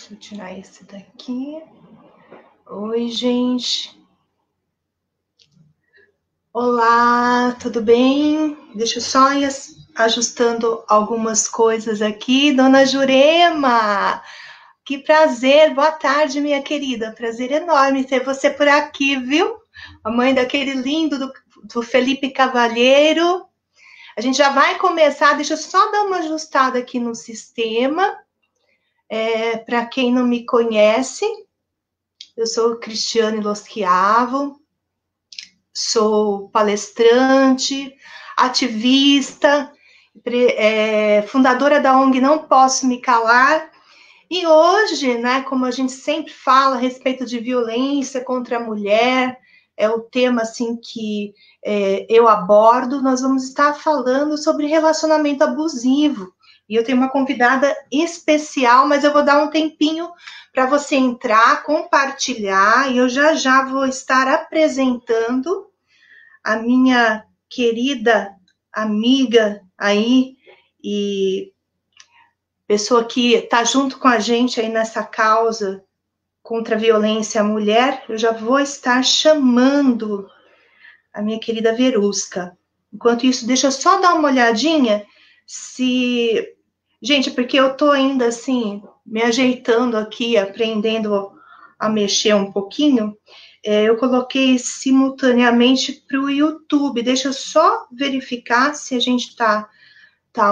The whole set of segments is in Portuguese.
Deixa eu tirar esse daqui. Oi, gente. Olá, tudo bem? Deixa eu só ir ajustando algumas coisas aqui. Dona Jurema, que prazer. Boa tarde, minha querida. Prazer enorme ter você por aqui, viu? A mãe daquele lindo do Felipe Cavalheiro. A gente já vai começar. Deixa eu só dar uma ajustada aqui no sistema. Para quem não me conhece, eu sou Cristiane Loschiavo, sou palestrante, ativista, fundadora da ONG Não Posso Me Calar. E hoje, né, como a gente sempre fala a respeito de violência contra a mulher, é o tema assim que eu abordo, nós vamos estar falando sobre relacionamento abusivo. E eu tenho uma convidada especial, mas eu vou dar um tempinho para você entrar, compartilhar, e eu já vou estar apresentando a minha querida amiga aí e pessoa que está junto com a gente aí nessa causa contra a violência à mulher. Eu já vou estar chamando a minha querida Verusca. Enquanto isso, deixa eu só dar uma olhadinha se... Gente, porque eu tô ainda assim, me ajeitando aqui, aprendendo a mexer um pouquinho. Eu coloquei simultaneamente para o YouTube. Deixa eu só verificar se a gente tá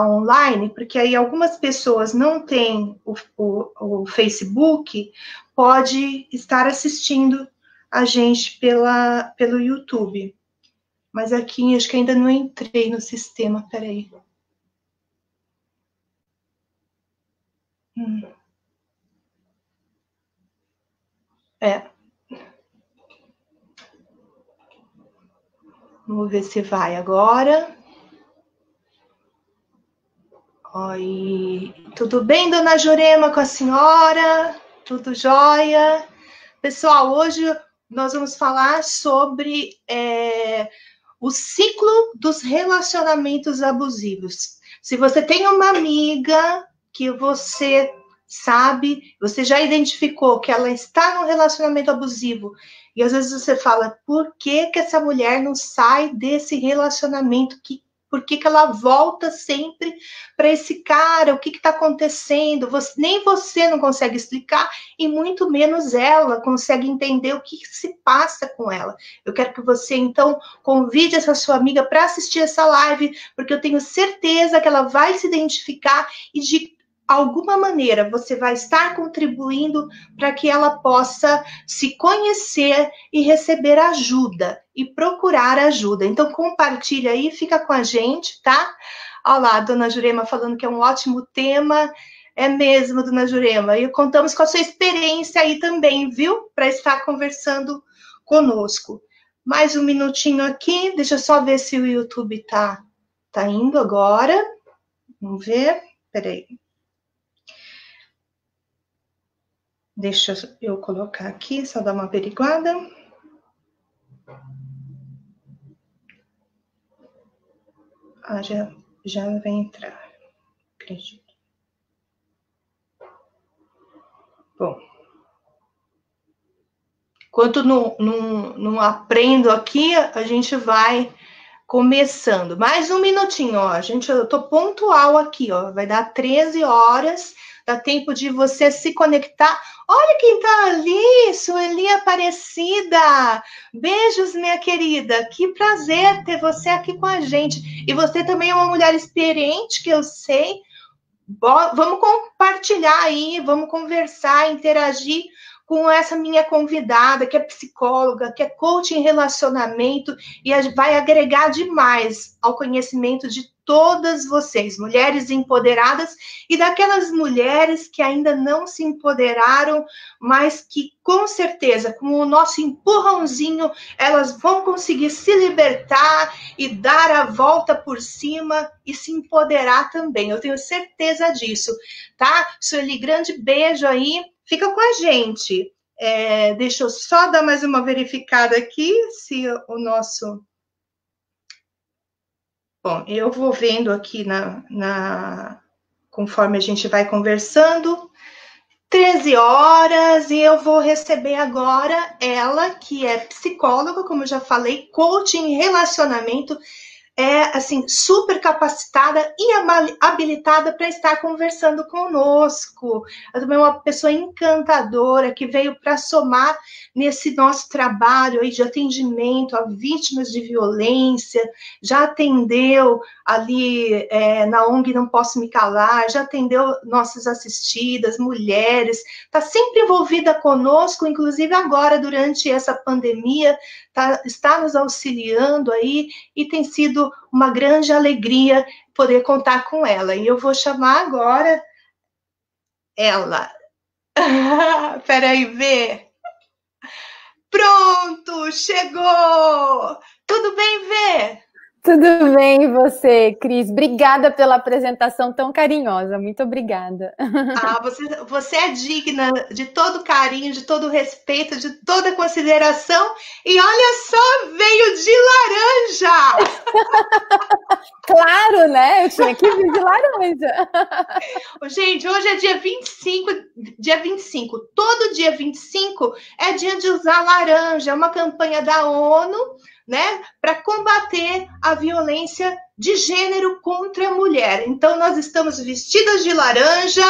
online, porque aí algumas pessoas não têm o Facebook, pode estar assistindo a gente pelo YouTube. Mas aqui acho que ainda não entrei no sistema, peraí. Vamos ver se vai agora. Oi, tudo bem, dona Jurema, com a senhora? Tudo jóia? Pessoal, hoje nós vamos falar sobre o ciclo dos relacionamentos abusivos. Se você tem uma amiga que você sabe, você já identificou que ela está num relacionamento abusivo, e às vezes você fala, por que essa mulher não sai desse relacionamento? Por que ela volta sempre para esse cara? O que está acontecendo? Nem você não consegue explicar, e muito menos ela consegue entender o que se passa com ela. Eu quero que você, então, convide essa sua amiga para assistir essa live, porque eu tenho certeza que ela vai se identificar e de alguma maneira você vai estar contribuindo para que ela possa se conhecer e receber ajuda e procurar ajuda. Então compartilha aí, fica com a gente, tá? Olha lá, a dona Jurema falando que é um ótimo tema. É mesmo, dona Jurema. E contamos com a sua experiência aí também, viu? Para estar conversando conosco. Mais um minutinho aqui, deixa eu só ver se o YouTube tá indo agora. Vamos ver, peraí. Deixa eu colocar aqui, só dar uma averiguada. Ah, já vai entrar, acredito. Bom, enquanto não aprendo aqui, a gente vai começando. Mais um minutinho, ó. Gente, eu tô pontual aqui, ó. Vai dar 13 horas. Dá tempo de você se conectar. Olha quem tá ali, Sueli Aparecida. Beijos, minha querida. Que prazer ter você aqui com a gente. E você também é uma mulher experiente, que eu sei. Vamos compartilhar aí, vamos conversar, interagir com essa minha convidada, que é psicóloga, que é coach em relacionamento, e vai agregar demais ao conhecimento de todas vocês, mulheres empoderadas, e daquelas mulheres que ainda não se empoderaram, mas que com certeza, com o nosso empurrãozinho, elas vão conseguir se libertar e dar a volta por cima e se empoderar também. Eu tenho certeza disso, tá? Sueli, grande beijo aí. Fica com a gente. Deixa eu só dar mais uma verificada aqui, se o nosso... Bom, eu vou vendo aqui conforme a gente vai conversando. 13 horas, e eu vou receber agora ela, que é psicóloga, como eu já falei, coaching em relacionamento, assim, super capacitada e habilitada para estar conversando conosco. Ela também é uma pessoa encantadora que veio para somar nesse nosso trabalho aí de atendimento a vítimas de violência, já atendeu ali na ONG Não Posso Me Calar, já atendeu nossas assistidas, mulheres, está sempre envolvida conosco, inclusive agora, durante essa pandemia, está nos auxiliando aí, e tem sido uma grande alegria poder contar com ela. E eu vou chamar agora ela. Peraí, Vê. Pronto, chegou! Tudo bem, Vê? Tudo bem, e você, Cris? Obrigada pela apresentação tão carinhosa. Muito obrigada. Ah, você é digna de todo carinho, de todo respeito, de toda consideração. E olha só, veio de laranja! Claro, né? Eu tinha que vir de laranja. Gente, hoje é dia 25, dia 25. Todo dia 25 é dia de usar laranja. É uma campanha da ONU, né, para combater a violência de gênero contra a mulher. Então, nós estamos vestidas de laranja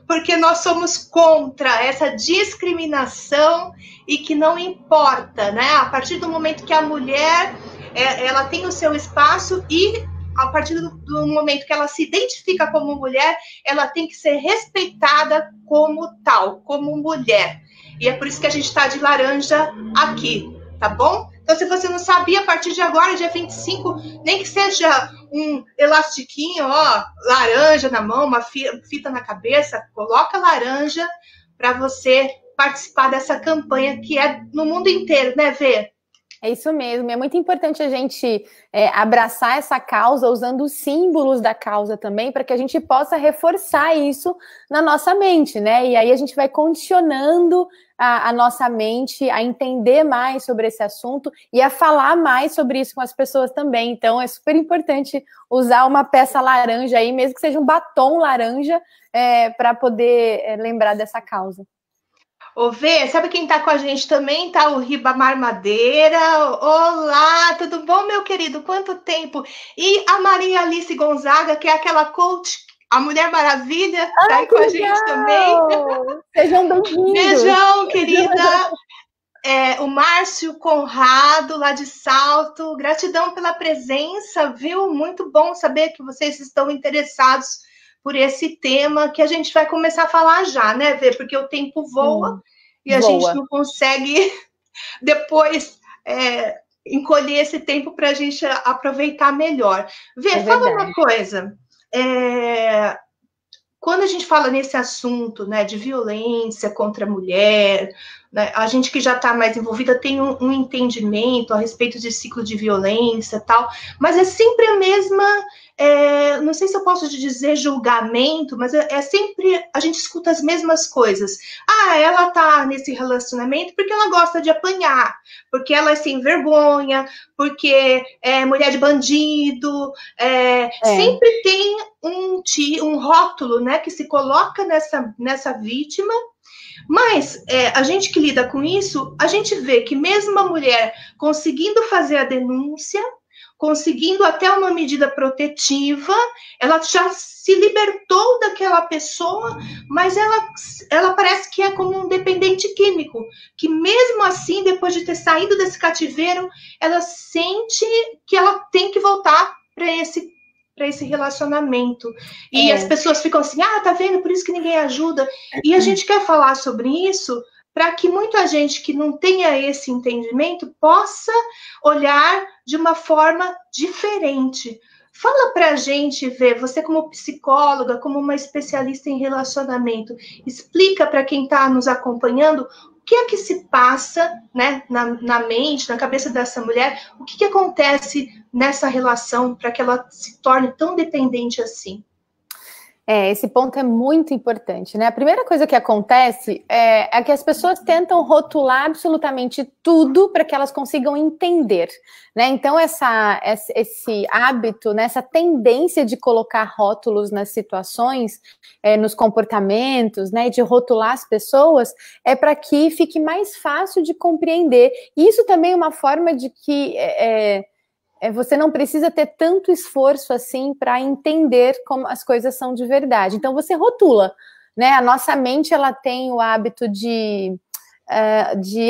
porque nós somos contra essa discriminação e que não importa, né? A partir do momento que a mulher ela tem o seu espaço e a partir do momento que ela se identifica como mulher, ela tem que ser respeitada como tal, como mulher. E é por isso que a gente está de laranja aqui, tá bom? Então, se você não sabia, a partir de agora, dia 25, nem que seja um elastiquinho, ó, laranja na mão, uma fita na cabeça, coloca laranja para você participar dessa campanha que é no mundo inteiro, né, Vê? É isso mesmo, é muito importante a gente abraçar essa causa usando os símbolos da causa também, para que a gente possa reforçar isso na nossa mente, né? E aí a gente vai condicionando a nossa mente a entender mais sobre esse assunto e a falar mais sobre isso com as pessoas também. Então é super importante usar uma peça laranja aí, mesmo que seja um batom laranja, para poder lembrar dessa causa. Ô, Vê, sabe quem tá com a gente também? Tá o Ribamar Madeira. Olá, tudo bom, meu querido? Quanto tempo? E a Maria Alice Gonzaga, que é aquela coach, a Mulher Maravilha, tá aí com a gente também. Sejam bem-vindos. Beijão, querida. O Márcio Conrado, lá de Salto. Gratidão pela presença, viu? Muito bom saber que vocês estão interessados por esse tema, que a gente vai começar a falar já, né, Vê? Porque o tempo voa e a gente não consegue depois encolher esse tempo para a gente aproveitar melhor. Vê, fala uma coisa. Quando a gente fala nesse assunto, né, de violência contra a mulher, né, a gente que já está mais envolvida tem um entendimento a respeito de ciclo de violência e tal, mas é sempre a mesma, não sei se eu posso dizer julgamento, mas é sempre, a gente escuta as mesmas coisas. Ah, ela tá nesse relacionamento porque ela gosta de apanhar, porque ela é sem vergonha, porque é mulher de bandido, sempre tem um rótulo, né, que se coloca nessa vítima, mas a gente que lida com isso, a gente vê que mesmo a mulher conseguindo fazer a denúncia, conseguindo até uma medida protetiva, ela já se libertou daquela pessoa, mas ela parece que é como um dependente químico, que mesmo assim, depois de ter saído desse cativeiro, ela sente que ela tem que voltar para esse relacionamento. E as pessoas ficam assim, tá vendo? Por isso que ninguém ajuda. E a gente quer falar sobre isso para que muita gente que não tenha esse entendimento possa olhar de uma forma diferente. Fala pra gente, Vê, você como psicóloga, como uma especialista em relacionamento, explica para quem está nos acompanhando o que é que se passa, né, na mente, na cabeça dessa mulher, o que acontece nessa relação para que ela se torne tão dependente assim. Esse ponto é muito importante, né? A primeira coisa que acontece é que as pessoas tentam rotular absolutamente tudo para que elas consigam entender, né? Então, esse hábito, né, essa tendência de colocar rótulos nas situações, nos comportamentos, né, de rotular as pessoas, é para que fique mais fácil de compreender. E isso também é uma forma de que você não precisa ter tanto esforço assim para entender como as coisas são de verdade. Então você rotula, né? A nossa mente ela tem o hábito de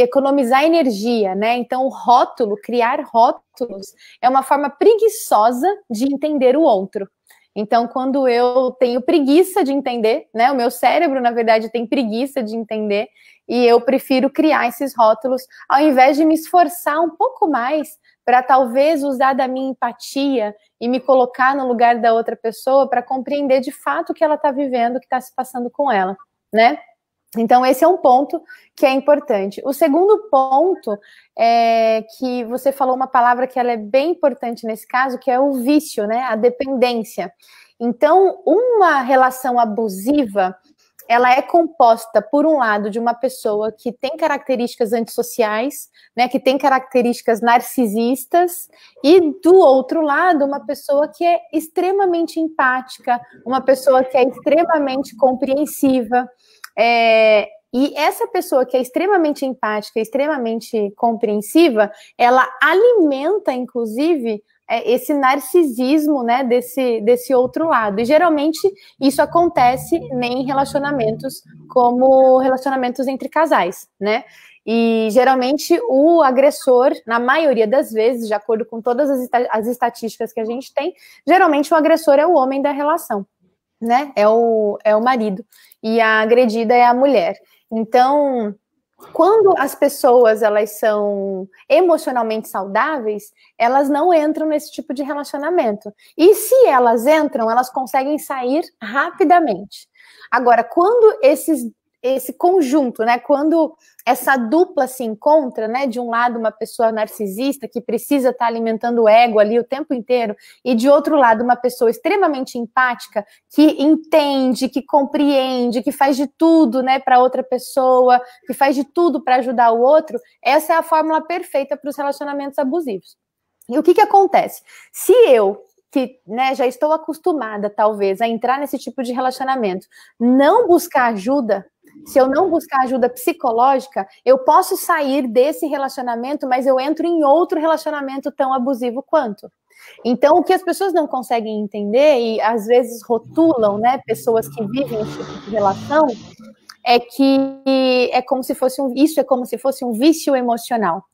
economizar energia, né? Então o rótulo, criar rótulos, é uma forma preguiçosa de entender o outro. Então, quando eu tenho preguiça de entender, né? O meu cérebro, na verdade, tem preguiça de entender, e eu prefiro criar esses rótulos, ao invés de me esforçar um pouco mais para talvez usar da minha empatia e me colocar no lugar da outra pessoa para compreender de fato o que ela está vivendo, o que está se passando com ela, né? Então, esse é um ponto que é importante. O segundo ponto é que você falou uma palavra que ela é bem importante nesse caso, que é o vício, né? A dependência. Então, uma relação abusiva, ela é composta, por um lado, de uma pessoa que tem características antissociais, né, que tem características narcisistas, e do outro lado, uma pessoa que é extremamente empática, uma pessoa que é extremamente compreensiva. E essa pessoa que é extremamente empática, extremamente compreensiva, ela alimenta, inclusive, esse narcisismo, né, desse outro lado. E geralmente isso acontece em relacionamentos como relacionamentos entre casais, né? E geralmente o agressor, na maioria das vezes, de acordo com todas as estatísticas que a gente tem, geralmente o agressor é o homem da relação, né? É o marido. E a agredida é a mulher. Então, quando as pessoas elas são emocionalmente saudáveis, elas não entram nesse tipo de relacionamento. E se elas entram, elas conseguem sair rapidamente. Agora, quando esse conjunto, né, quando essa dupla se encontra, né, de um lado uma pessoa narcisista que precisa estar alimentando o ego ali o tempo inteiro, e de outro lado uma pessoa extremamente empática, que entende, que compreende, que faz de tudo, né, para outra pessoa, que faz de tudo para ajudar o outro, essa é a fórmula perfeita para os relacionamentos abusivos. E o que acontece? Se eu, que, né, já estou acostumada, talvez, a entrar nesse tipo de relacionamento, não buscar ajuda, se eu não buscar ajuda psicológica, eu posso sair desse relacionamento, mas eu entro em outro relacionamento tão abusivo quanto. Então, o que as pessoas não conseguem entender, e às vezes rotulam, né, pessoas que vivem esse tipo de relação, é que é como se fosse um vício emocional.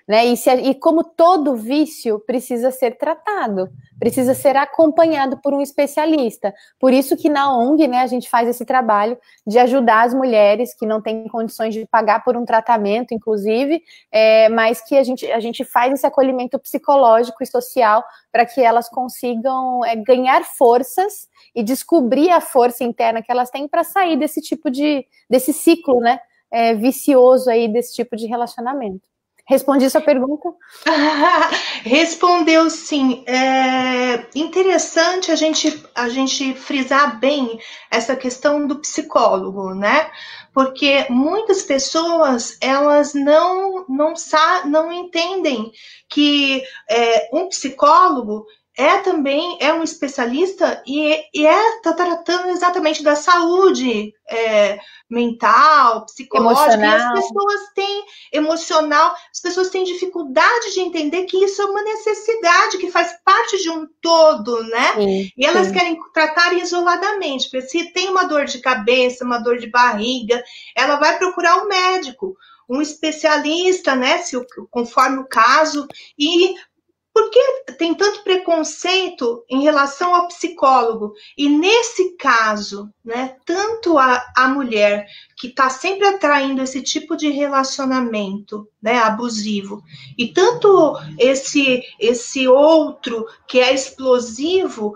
Né? E como todo vício precisa ser tratado, precisa ser acompanhado por um especialista. Por isso que na ONG, né, a gente faz esse trabalho de ajudar as mulheres que não têm condições de pagar por um tratamento, inclusive, mas que a gente faz esse acolhimento psicológico e social para que elas consigam ganhar forças e descobrir a força interna que elas têm para sair desse ciclo, né, vicioso aí, desse tipo de relacionamento. Respondi sua pergunta? Respondeu sim. É interessante a gente frisar bem essa questão do psicólogo, né? Porque muitas pessoas elas não entendem que um psicólogo também um especialista e está tratando exatamente da saúde mental, psicológica, emocional. E as pessoas têm emocional, as pessoas têm dificuldade de entender que isso é uma necessidade, que faz parte de um todo, né? Sim, e elas querem tratar isoladamente, porque se tem uma dor de cabeça, uma dor de barriga, ela vai procurar um médico, um especialista, né? Conforme o caso, e por que tem tanto preconceito em relação ao psicólogo? E nesse caso, né, tanto a mulher que está sempre atraindo esse tipo de relacionamento, né, abusivo, e tanto esse outro que é explosivo,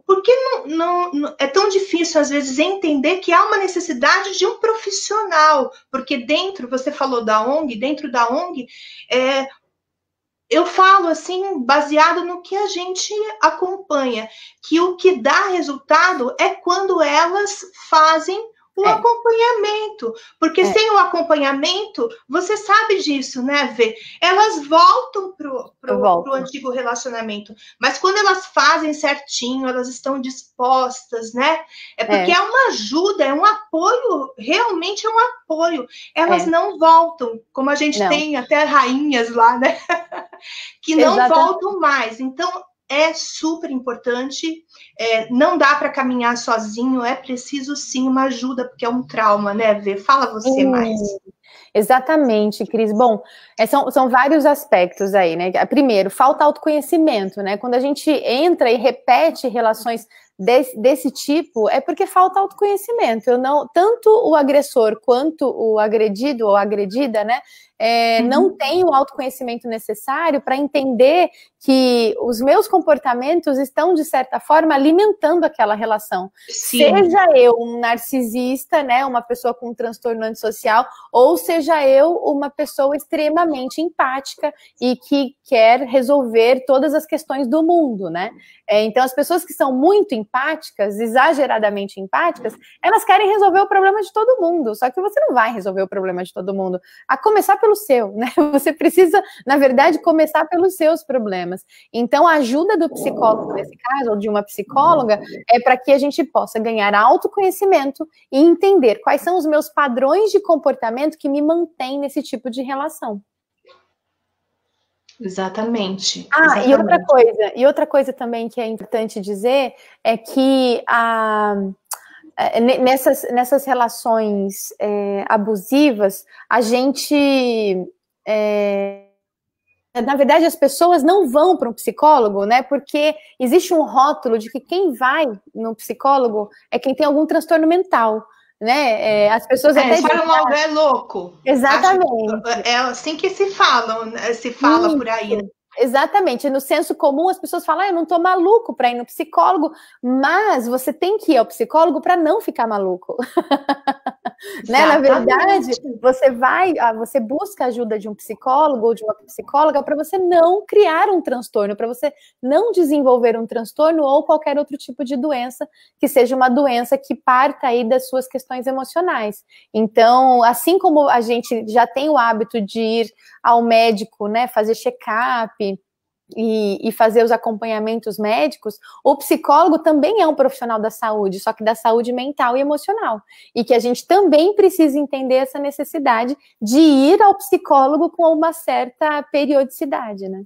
por que não é tão difícil, às vezes, entender que há uma necessidade de um profissional? Porque você falou da ONG, dentro da ONG, eu falo assim, baseado no que a gente acompanha, que o que dá resultado é quando elas fazem o acompanhamento, porque sem o acompanhamento, você sabe disso, né, Vê? Elas voltam pro antigo relacionamento, mas quando elas fazem certinho, elas estão dispostas, né? É porque é uma ajuda, é um apoio, realmente é um apoio. Elas não voltam, como a gente tem até rainhas lá, né? Que não voltam mais. Então, é super importante, não dá para caminhar sozinho, é preciso sim uma ajuda, porque é um trauma, né, Vê? Fala você mais. Exatamente, Cris. Bom, são vários aspectos aí, né? Primeiro, falta autoconhecimento, né? Quando a gente entra e repete relações desse tipo, é porque falta autoconhecimento. Tanto o agressor quanto o agredido ou agredida, né? Não tem o autoconhecimento necessário para entender que os meus comportamentos estão, de certa forma, alimentando aquela relação. Sim. Seja eu um narcisista, né, uma pessoa com um transtorno antissocial, ou seja eu uma pessoa extremamente empática e que quer resolver todas as questões do mundo, né? Então, as pessoas que são muito empáticas, exageradamente empáticas, elas querem resolver o problema de todo mundo, só que você não vai resolver o problema de todo mundo, a começar pelo seu, né? Você precisa, na verdade, começar pelos seus problemas. Então, a ajuda do psicólogo, nesse caso, ou de uma psicóloga, é para que a gente possa ganhar autoconhecimento e entender quais são os meus padrões de comportamento que me mantêm nesse tipo de relação. Exatamente. Exatamente. E outra coisa também que é importante dizer é que nessas relações abusivas, a gente... na verdade, as pessoas não vão para um psicólogo, né? Porque existe um rótulo de que quem vai no psicólogo é quem tem algum transtorno mental, né? As pessoas até falam logo, é louco. Exatamente. É assim que se fala por aí, né? Exatamente, no senso comum as pessoas falam, eu não tô maluco para ir no psicólogo, mas você tem que ir ao psicólogo para não ficar maluco. Né? Na verdade, você busca a ajuda de um psicólogo ou de uma psicóloga para você não criar um transtorno, para você não desenvolver um transtorno ou qualquer outro tipo de doença, que seja uma doença que parta aí das suas questões emocionais. Então, assim como a gente já tem o hábito de ir ao médico, né, fazer check-up e fazer os acompanhamentos médicos, o psicólogo também é um profissional da saúde, só que da saúde mental e emocional, e que a gente também precisa entender essa necessidade de ir ao psicólogo com uma certa periodicidade, né?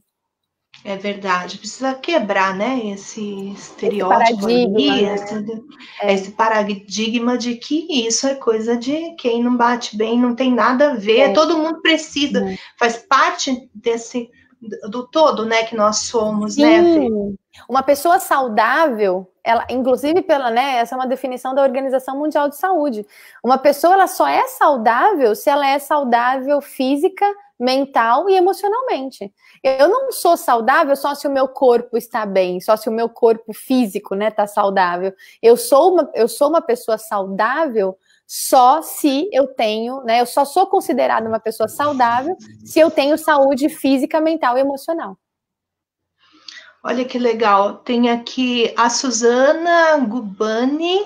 É verdade, precisa quebrar, né, esse estereótipo, esse paradigma de que isso é coisa de quem não bate bem, não tem nada a ver, todo mundo precisa, faz parte do todo, né, que nós somos, né, Fê? Uma pessoa saudável, ela, inclusive essa é uma definição da Organização Mundial de Saúde. Uma pessoa, ela só é saudável se ela é saudável física, mental e emocionalmente. Eu não sou saudável só se o meu corpo está bem, só se o meu corpo físico, né, está saudável. Eu sou uma pessoa saudável só se eu tenho, né, eu só sou considerada uma pessoa saudável se eu tenho saúde física, mental e emocional. Olha que legal, tem aqui a Suzana Gubani,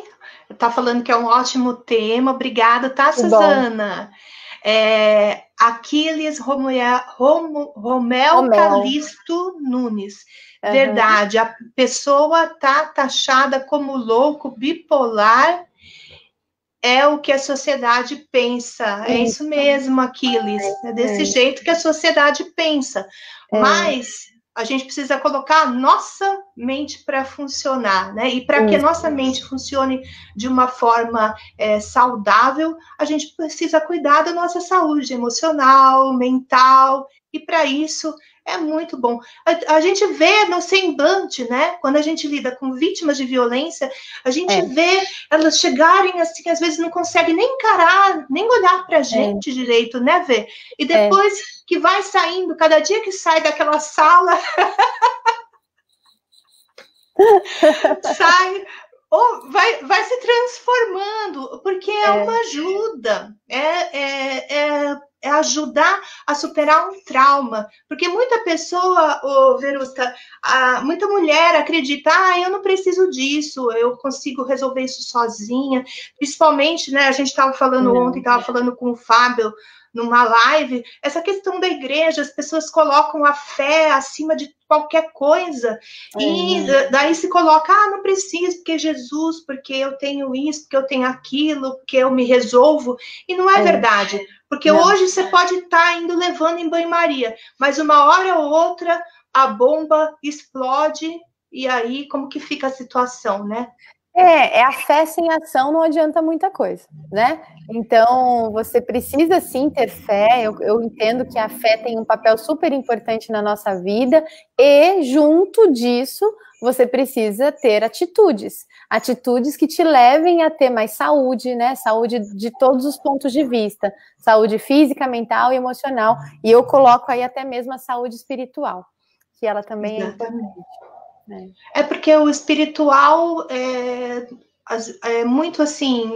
tá falando que é um ótimo tema, obrigada, tá, Suzana? Aquiles Romel Calisto Nunes, verdade, a pessoa tá taxada como louco, bipolar, é o que a sociedade pensa, é isso mesmo, Aquiles, é desse jeito que a sociedade pensa, mas a gente precisa colocar a nossa mente para funcionar, né? E para que a nossa mente funcione de uma forma saudável, a gente precisa cuidar da nossa saúde emocional, mental, e para isso é muito bom. A gente vê no semblante, né? Quando a gente lida com vítimas de violência, a gente vê elas chegarem assim, às vezes não conseguem nem encarar, nem olhar para a gente direito, né, Vê? E depois que vai saindo, cada dia que sai daquela sala, vai se transformando, porque é uma ajuda, é ajudar a superar um trauma. Porque muita pessoa, Verusca, muita mulher acredita, eu não preciso disso, eu consigo resolver isso sozinha. Principalmente, né, a gente estava falando ontem, estava falando com o Fábio, numa live, essa questão da igreja, as pessoas colocam a fé acima de qualquer coisa, e daí se coloca, não preciso, porque Jesus, porque eu tenho isso, porque eu tenho aquilo, porque eu me resolvo, e não é verdade, porque hoje você pode estar indo levando em banho-maria, mas uma hora ou outra a bomba explode, e aí como que fica a situação, né? É a fé sem ação não adianta muita coisa, né? Então, você precisa sim ter fé, eu entendo que a fé tem um papel super importante na nossa vida, e junto disso, você precisa ter atitudes que te levem a ter mais saúde, né? Saúde de todos os pontos de vista, saúde física, mental e emocional, e eu coloco aí até mesmo a saúde espiritual, que ela também é importante. É porque o espiritual é muito assim,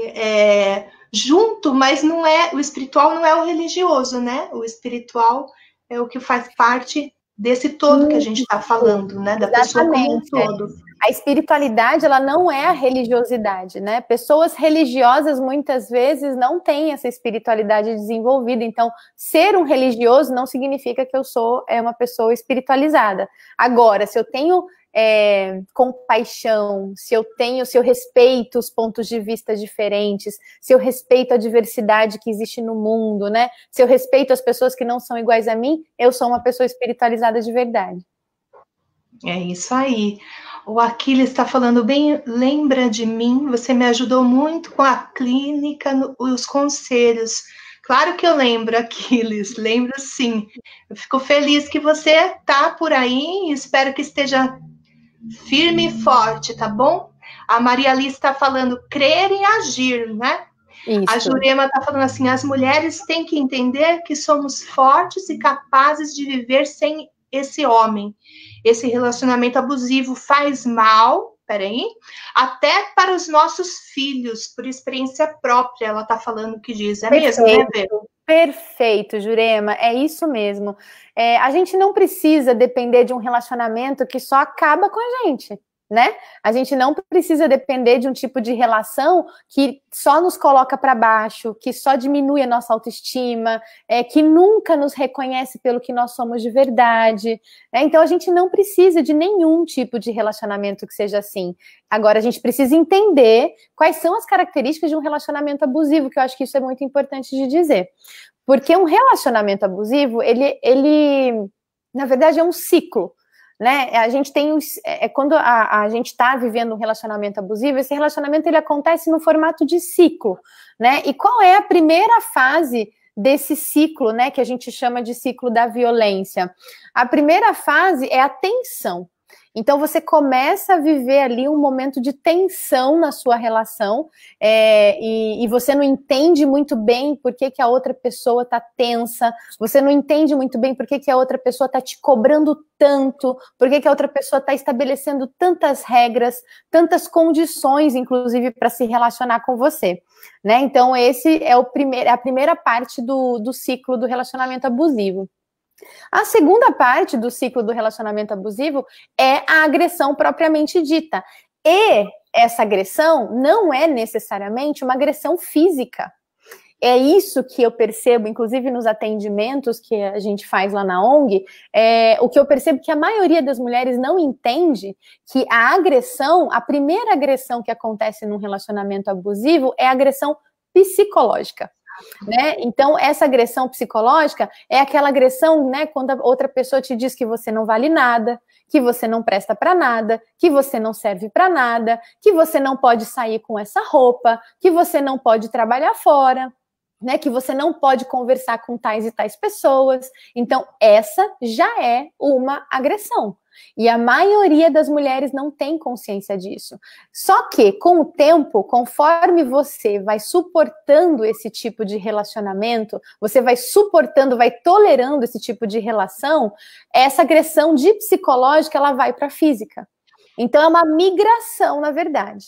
junto, mas não é, o espiritual não é o religioso, né? O espiritual é o que faz parte desse todo que a gente está falando, né? Da pessoa como um todo. A espiritualidade, ela não é a religiosidade, né? Pessoas religiosas, muitas vezes, não têm essa espiritualidade desenvolvida. Então, ser um religioso não significa que eu sou uma pessoa espiritualizada. Agora, se eu tenho compaixão, se eu respeito os pontos de vista diferentes, se eu respeito a diversidade que existe no mundo, né? Se eu respeito as pessoas que não são iguais a mim, eu sou uma pessoa espiritualizada de verdade. É isso aí. O Aquiles está falando bem, lembra de mim, você me ajudou muito com a clínica, os conselhos. Claro que eu lembro, Aquiles, lembro sim. Eu fico feliz que você está por aí e espero que esteja firme e forte, tá bom? A Maria Alice está falando crer e agir, né? Isso. A Jurema está falando assim, as mulheres têm que entender que somos fortes e capazes de viver sem esse homem. Esse relacionamento abusivo faz mal, até para os nossos filhos, por experiência própria, ela está falando o que diz. É mesmo, né, Vê? Perfeito, Jurema, é isso mesmo. A gente não precisa depender de um relacionamento que só acaba com a gente, né? A gente não precisa depender de um tipo de relação que só nos coloca para baixo, que só diminui a nossa autoestima, que nunca nos reconhece pelo que nós somos de verdade. Então, a gente não precisa de nenhum tipo de relacionamento que seja assim. Agora, a gente precisa entender quais são as características de um relacionamento abusivo, que eu acho que isso é muito importante de dizer. Porque um relacionamento abusivo, ele na verdade, é um ciclo. Né? A gente tem quando a gente está vivendo um relacionamento abusivo, esse relacionamento ele acontece no formato de ciclo, né? E qual é a primeira fase desse ciclo, né? Que a gente chama de ciclo da violência? A primeira fase é a tensão. Então, você começa a viver ali um momento de tensão na sua relação e você não entende muito bem por que a outra pessoa está tensa, você não entende muito bem por que a outra pessoa está te cobrando tanto, por que a outra pessoa está estabelecendo tantas regras, tantas condições, inclusive, para se relacionar com você. Né? Então, esse é a primeira parte do ciclo do relacionamento abusivo. A segunda parte do ciclo do relacionamento abusivo é a agressão propriamente dita. E essa agressão não é necessariamente uma agressão física. É isso que eu percebo, inclusive nos atendimentos que a gente faz lá na ONG, o que eu percebo que a maioria das mulheres não entende que a agressão, a primeira agressão que acontece num relacionamento abusivo é a agressão psicológica. Né? Então, essa agressão psicológica é aquela agressão, né, quando a outra pessoa te diz que você não vale nada, que você não presta para nada, que você não serve para nada, que você não pode sair com essa roupa, que você não pode trabalhar fora, né, que você não pode conversar com tais e tais pessoas. Então, essa já é uma agressão. E a maioria das mulheres não tem consciência disso. Só que, com o tempo, conforme você vai suportando esse tipo de relacionamento, você vai suportando, vai tolerando esse tipo de relação, essa agressão de psicológica, ela vai para a física. Então, é uma migração, na verdade.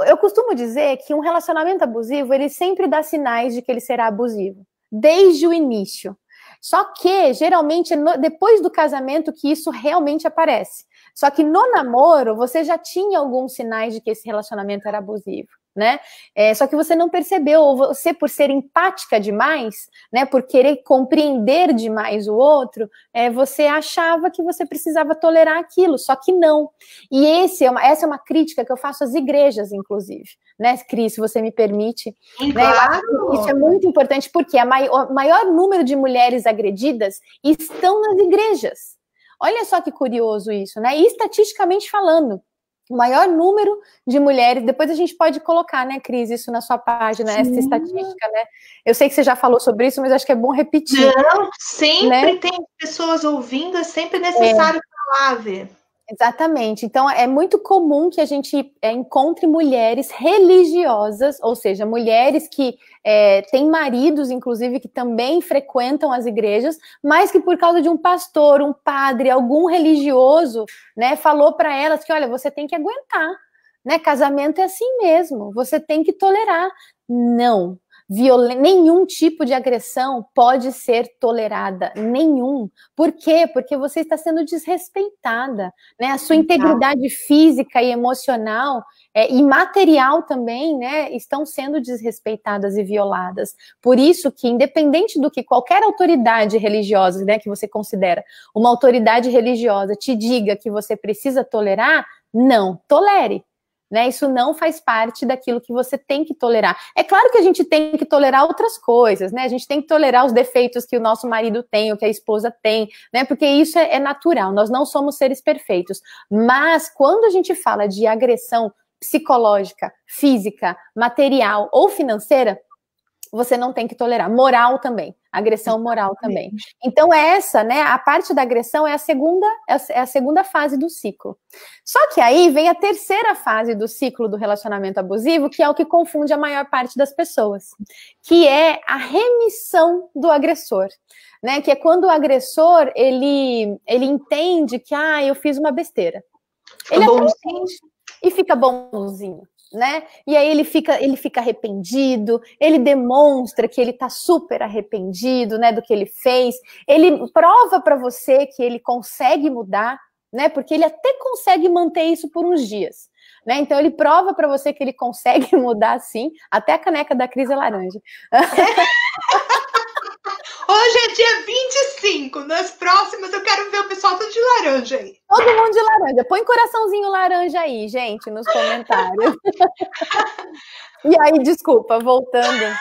Eu costumo dizer que um relacionamento abusivo, ele sempre dá sinais de que ele será abusivo. desde o início. Só que, geralmente, depois do casamento que isso realmente aparece. Só que no namoro, você já tinha alguns sinais de que esse relacionamento era abusivo, né? Só que você não percebeu, ou você, por ser empática demais, né, por querer compreender demais o outro, você achava que você precisava tolerar aquilo, só que não. E essa é uma crítica que eu faço às igrejas, inclusive, né, Cris, se você me permite. Claro. Né? Isso é muito importante, porque o maior número de mulheres agredidas estão nas igrejas. Olha só que curioso isso, né? E estatisticamente falando, o maior número de mulheres, depois a gente pode colocar, né, Cris, isso na sua página, essa estatística, né? Eu sei que você já falou sobre isso, mas acho que é bom repetir. Não, sempre, né? Tem pessoas ouvindo, é sempre necessário falar, ver. Exatamente. Então, é muito comum que a gente encontre mulheres religiosas, ou seja, mulheres que têm maridos, inclusive, que também frequentam as igrejas, mas que por causa de um pastor, um padre, algum religioso, né, falou para elas que, olha, você tem que aguentar, né? Casamento é assim mesmo, você tem que tolerar. Não. Nenhum tipo de agressão pode ser tolerada, nenhum. Por quê? Porque você está sendo desrespeitada, né? A sua integridade física e emocional e material também, né, estão sendo desrespeitadas e violadas. Por isso que, independente do que qualquer autoridade religiosa, né, que você considera uma autoridade religiosa te diga que você precisa tolerar, não tolere. Né, isso não faz parte daquilo que você tem que tolerar. É claro que a gente tem que tolerar outras coisas, né? A gente tem que tolerar os defeitos que o nosso marido tem, ou que a esposa tem, né? Porque isso é natural, nós não somos seres perfeitos. Mas quando a gente fala de agressão psicológica, física, material ou financeira, você não tem que tolerar. Moral também, agressão moral também. Então essa, né, a parte da agressão é a segunda fase do ciclo. Só que aí vem a terceira fase do ciclo do relacionamento abusivo, que é o que confunde a maior parte das pessoas, que é a remissão do agressor, né, que é quando o agressor, ele entende que, eu fiz uma besteira. Ele até entende e fica bonzinho. Né? E aí ele fica arrependido, ele demonstra que ele tá super arrependido, né, do que ele fez, ele prova para você que ele consegue mudar, né, porque ele até consegue manter isso por uns dias, né, então ele prova para você que ele consegue mudar sim, até a caneca da Cris é laranja. Hoje é dia 25, nas próximas eu quero ver o pessoal tudo de laranja aí. Todo mundo de laranja. Põe coraçãozinho laranja aí, gente, nos comentários. E aí, desculpa, voltando,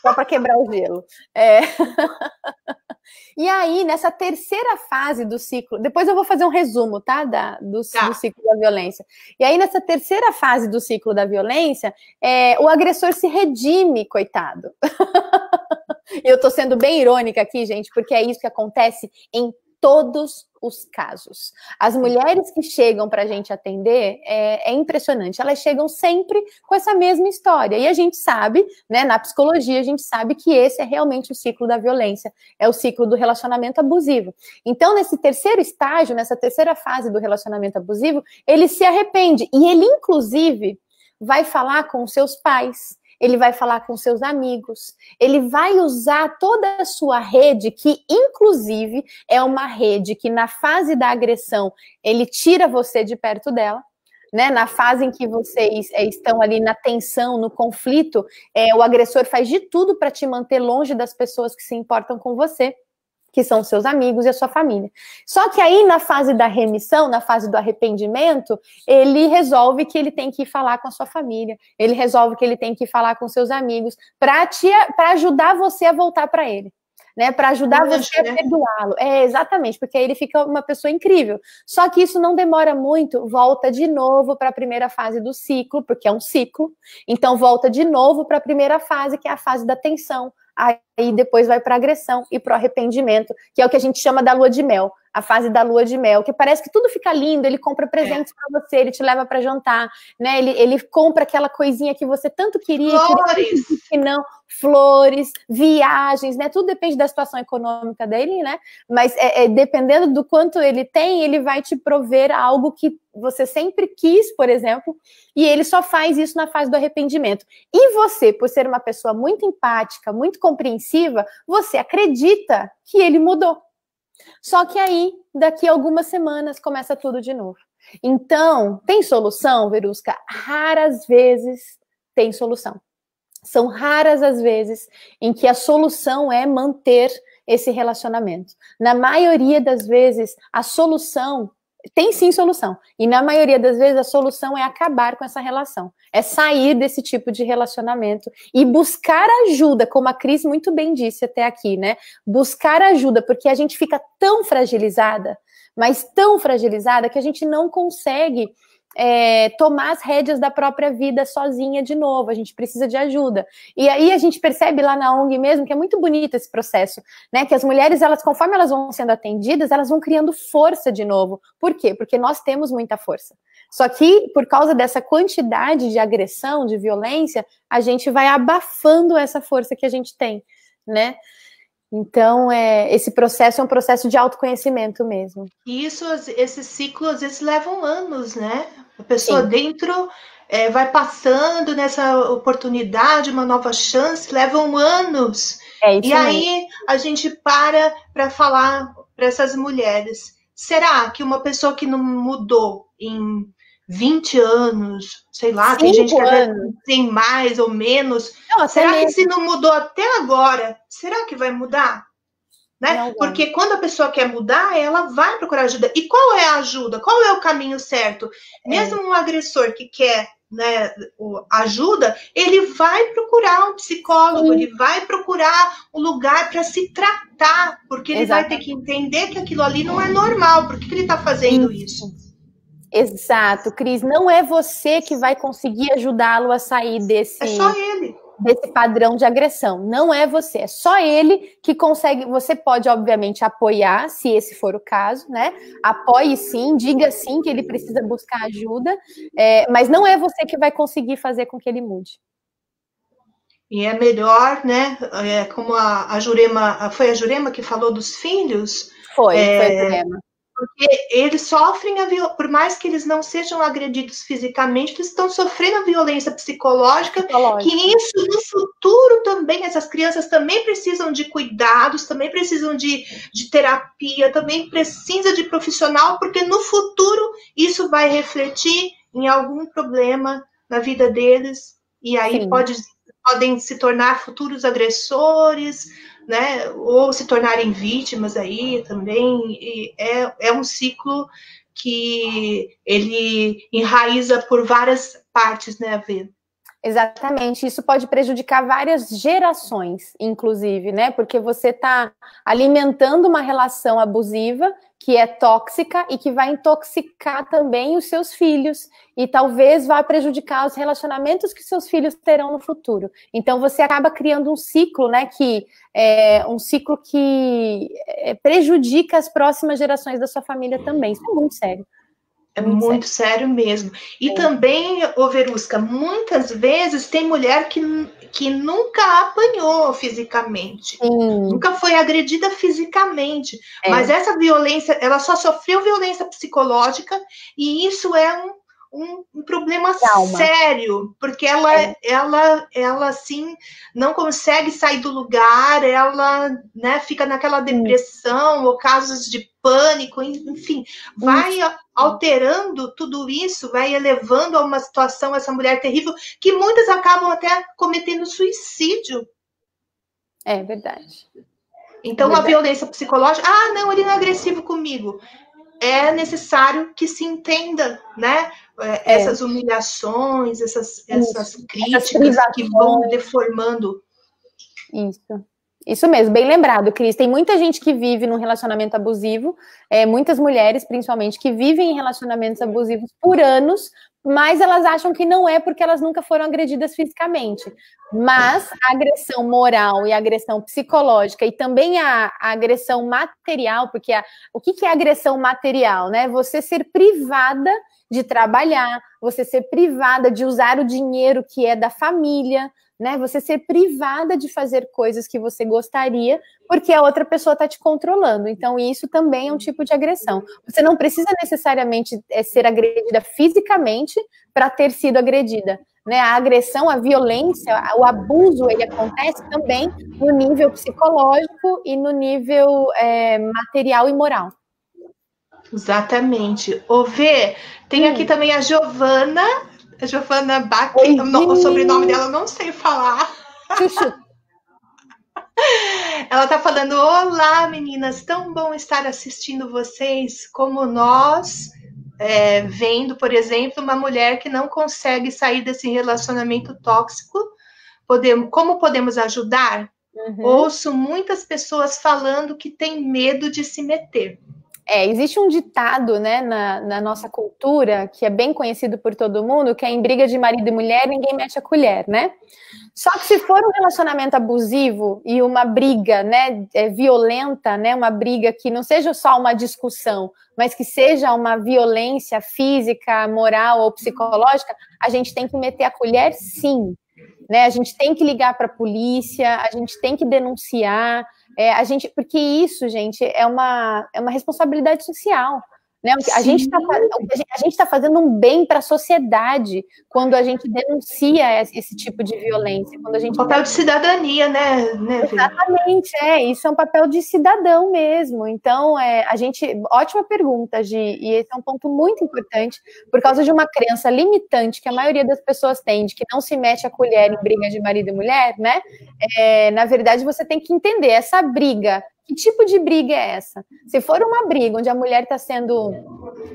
só para quebrar o gelo. E aí, nessa terceira fase do ciclo, depois eu vou fazer um resumo, tá? Do ciclo da violência. E aí, nessa terceira fase do ciclo da violência, o agressor se redime, coitado. Eu tô sendo bem irônica aqui, gente, porque é isso que acontece em todos os casos. As mulheres que chegam para a gente atender, é impressionante, elas chegam sempre com essa mesma história, e a gente sabe, né, na psicologia, a gente sabe que esse é realmente o ciclo da violência, é o ciclo do relacionamento abusivo. Então, nesse terceiro estágio, nessa terceira fase do relacionamento abusivo, ele se arrepende, e ele, inclusive, vai falar com os seus pais, ele vai falar com seus amigos, ele vai usar toda a sua rede, que inclusive é uma rede que na fase da agressão, ele tira você de perto dela, né? Na fase em que vocês estão ali na tensão, no conflito, o agressor faz de tudo para te manter longe das pessoas que se importam com você, que são seus amigos e a sua família. Só que aí, na fase da remissão, na fase do arrependimento, ele resolve que ele tem que ir falar com a sua família, ele resolve que ele tem que ir falar com seus amigos, para ajudar você a voltar para ele, né? Para ajudar você a perdoá-lo. Exatamente, porque aí ele fica uma pessoa incrível. Só que isso não demora muito, volta de novo para a primeira fase do ciclo, porque é um ciclo, então volta de novo para a primeira fase, que é a fase da tensão. Aí depois vai para a agressão e para o arrependimento, que é o que a gente chama da lua de mel, a fase da lua de mel, que parece que tudo fica lindo, ele compra presentes para você, ele te leva para jantar, né? Ele compra aquela coisinha que você tanto queria, que não, flores, viagens, né? Tudo depende da situação econômica dele, né? Mas dependendo do quanto ele tem, ele vai te prover algo que você sempre quis, por exemplo, e ele só faz isso na fase do arrependimento. E você, por ser uma pessoa muito empática, muito compreensível, defensiva, você acredita que ele mudou. Só que aí, daqui a algumas semanas, começa tudo de novo. Então, tem solução, Verusca? Raras vezes tem solução. São raras as vezes em que a solução é manter esse relacionamento. Na maioria das vezes, a solução tem sim solução. E na maioria das vezes, a solução é acabar com essa relação. É sair desse tipo de relacionamento e buscar ajuda, como a Cris muito bem disse até aqui, né? Buscar ajuda, porque a gente fica tão fragilizada, mas tão fragilizada, que a gente não consegue tomar as rédeas da própria vida sozinha de novo, a gente precisa de ajuda. E aí a gente percebe lá na ONG mesmo que é muito bonito esse processo, né? Que as mulheres, elas, conforme elas vão sendo atendidas, elas vão criando força de novo. Por quê? Porque nós temos muita força. Só que, por causa dessa quantidade de agressão, de violência, a gente vai abafando essa força que a gente tem, né? Então, esse processo é um processo de autoconhecimento mesmo. E esse ciclo, às vezes, levam anos, né? A pessoa Sim. dentro vai passando nessa oportunidade, uma nova chance, levam anos. E aí a gente para falar para essas mulheres, será que uma pessoa que não mudou em 20 anos, sei lá, tem gente que tem mais ou menos, será que se não mudou até agora, será que vai mudar? Né? Porque quando a pessoa quer mudar, ela vai procurar ajuda. E qual é a ajuda? Qual é o caminho certo? Mesmo um agressor que quer, né, ajuda, ele vai procurar um psicólogo, Sim. ele vai procurar um lugar para se tratar, porque ele vai ter que entender que aquilo ali não é normal. Por que ele está fazendo isso? Exato, Cris. Não é você que vai conseguir ajudá-lo a sair desse... É só ele. Desse padrão de agressão. Não é você, é só ele que consegue. Você pode, obviamente, apoiar, se esse for o caso, né? Apoie sim, diga sim que ele precisa buscar ajuda, mas não é você que vai conseguir fazer com que ele mude. E é melhor, né? Como a Jurema, foi a Jurema que falou dos filhos? Foi a Jurema. Porque eles sofrem por mais que eles não sejam agredidos fisicamente, eles estão sofrendo a violência psicológica, que isso no futuro também, essas crianças também precisam de cuidados, também precisam de terapia, também precisa de profissional, porque no futuro isso vai refletir em algum problema na vida deles, e aí podem se tornar futuros agressores, né, ou se tornarem vítimas aí também, e é um ciclo que ele enraiza por várias partes, né, Vê? Exatamente, isso pode prejudicar várias gerações, inclusive, né, porque você está alimentando uma relação abusiva que é tóxica e que vai intoxicar também os seus filhos e talvez vá prejudicar os relacionamentos que seus filhos terão no futuro. Então você acaba criando um ciclo, né, que é um ciclo que prejudica as próximas gerações da sua família também. Isso é muito sério. É muito sério mesmo. E também, Verusca, muitas vezes tem mulher que nunca apanhou fisicamente, nunca foi agredida fisicamente, mas essa violência, ela só sofreu violência psicológica, e isso é um problema sério, porque ela assim não consegue sair do lugar, ela, né, fica naquela depressão ou casos de pânico, enfim, vai alterando tudo isso, vai elevando a uma situação essa mulher terrível, que muitas acabam até cometendo suicídio. É verdade. Então, a violência psicológica, não, ele não é agressivo comigo. É necessário que se entenda, né? Essas humilhações, essas críticas que vão deformando. Isso mesmo, bem lembrado, Cris. Tem muita gente que vive num relacionamento abusivo, muitas mulheres, principalmente, que vivem em relacionamentos abusivos por anos, mas elas acham que não é porque elas nunca foram agredidas fisicamente. Mas a agressão moral e a agressão psicológica e também a agressão material, porque o que é agressão material, né? Você ser privada de trabalhar, você ser privada de usar o dinheiro que é da família, né? Você ser privada de fazer coisas que você gostaria, porque a outra pessoa está te controlando. Então, isso também é um tipo de agressão. Você não precisa necessariamente ser agredida fisicamente para ter sido agredida. né? A agressão, a violência, o abuso, ele acontece também no nível psicológico e no nível material e moral. Exatamente. Ô, Vê, tem aqui também a Giovana Bach, o sobrenome dela eu não sei falar. Chuchu. Ela tá falando: olá, meninas, tão bom estar assistindo vocês, como nós, vendo, por exemplo, uma mulher que não consegue sair desse relacionamento tóxico. Como podemos ajudar? Ouço muitas pessoas falando que tem medo de se meter. Existe um ditado, né, na nossa cultura, que é bem conhecido por todo mundo, que é: em briga de marido e mulher, ninguém mete a colher, né? Só que se for um relacionamento abusivo e uma briga, né, violenta, né, uma briga que não seja só uma discussão, mas que seja uma violência física, moral ou psicológica, a gente tem que meter a colher, sim. Né? A gente tem que ligar para a polícia, a gente tem que denunciar, porque isso, gente, é uma responsabilidade social. Né? A gente está fazendo um bem para a sociedade quando a gente denuncia esse tipo de violência. Quando a gente papel de cidadania, né? Exatamente, isso é um papel de cidadão mesmo. Então, ótima pergunta, Gi, e esse é um ponto muito importante, por causa de uma crença limitante que a maioria das pessoas tem, de que não se mete a colher em briga de marido e mulher, né? Na verdade, você tem que entender essa briga. Que tipo de briga é essa? Se for uma briga onde a mulher está sendo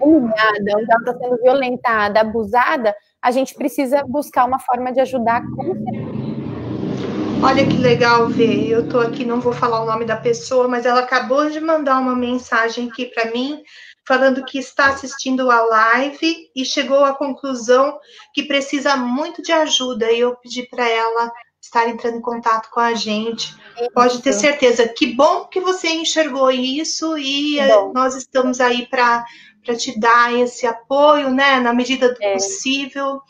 humilhada, onde ela está sendo violentada, abusada, a gente precisa buscar uma forma de ajudar com certeza. Olha que legal ver. Eu estou aqui, não vou falar o nome da pessoa, mas ela acabou de mandar uma mensagem aqui para mim, falando que está assistindo a live e chegou à conclusão que precisa muito de ajuda. E eu pedi para ela estar entrando em contato com a gente. Pode ter certeza. Que bom que você enxergou isso e nós estamos aí para te dar esse apoio, né, na medida do possível.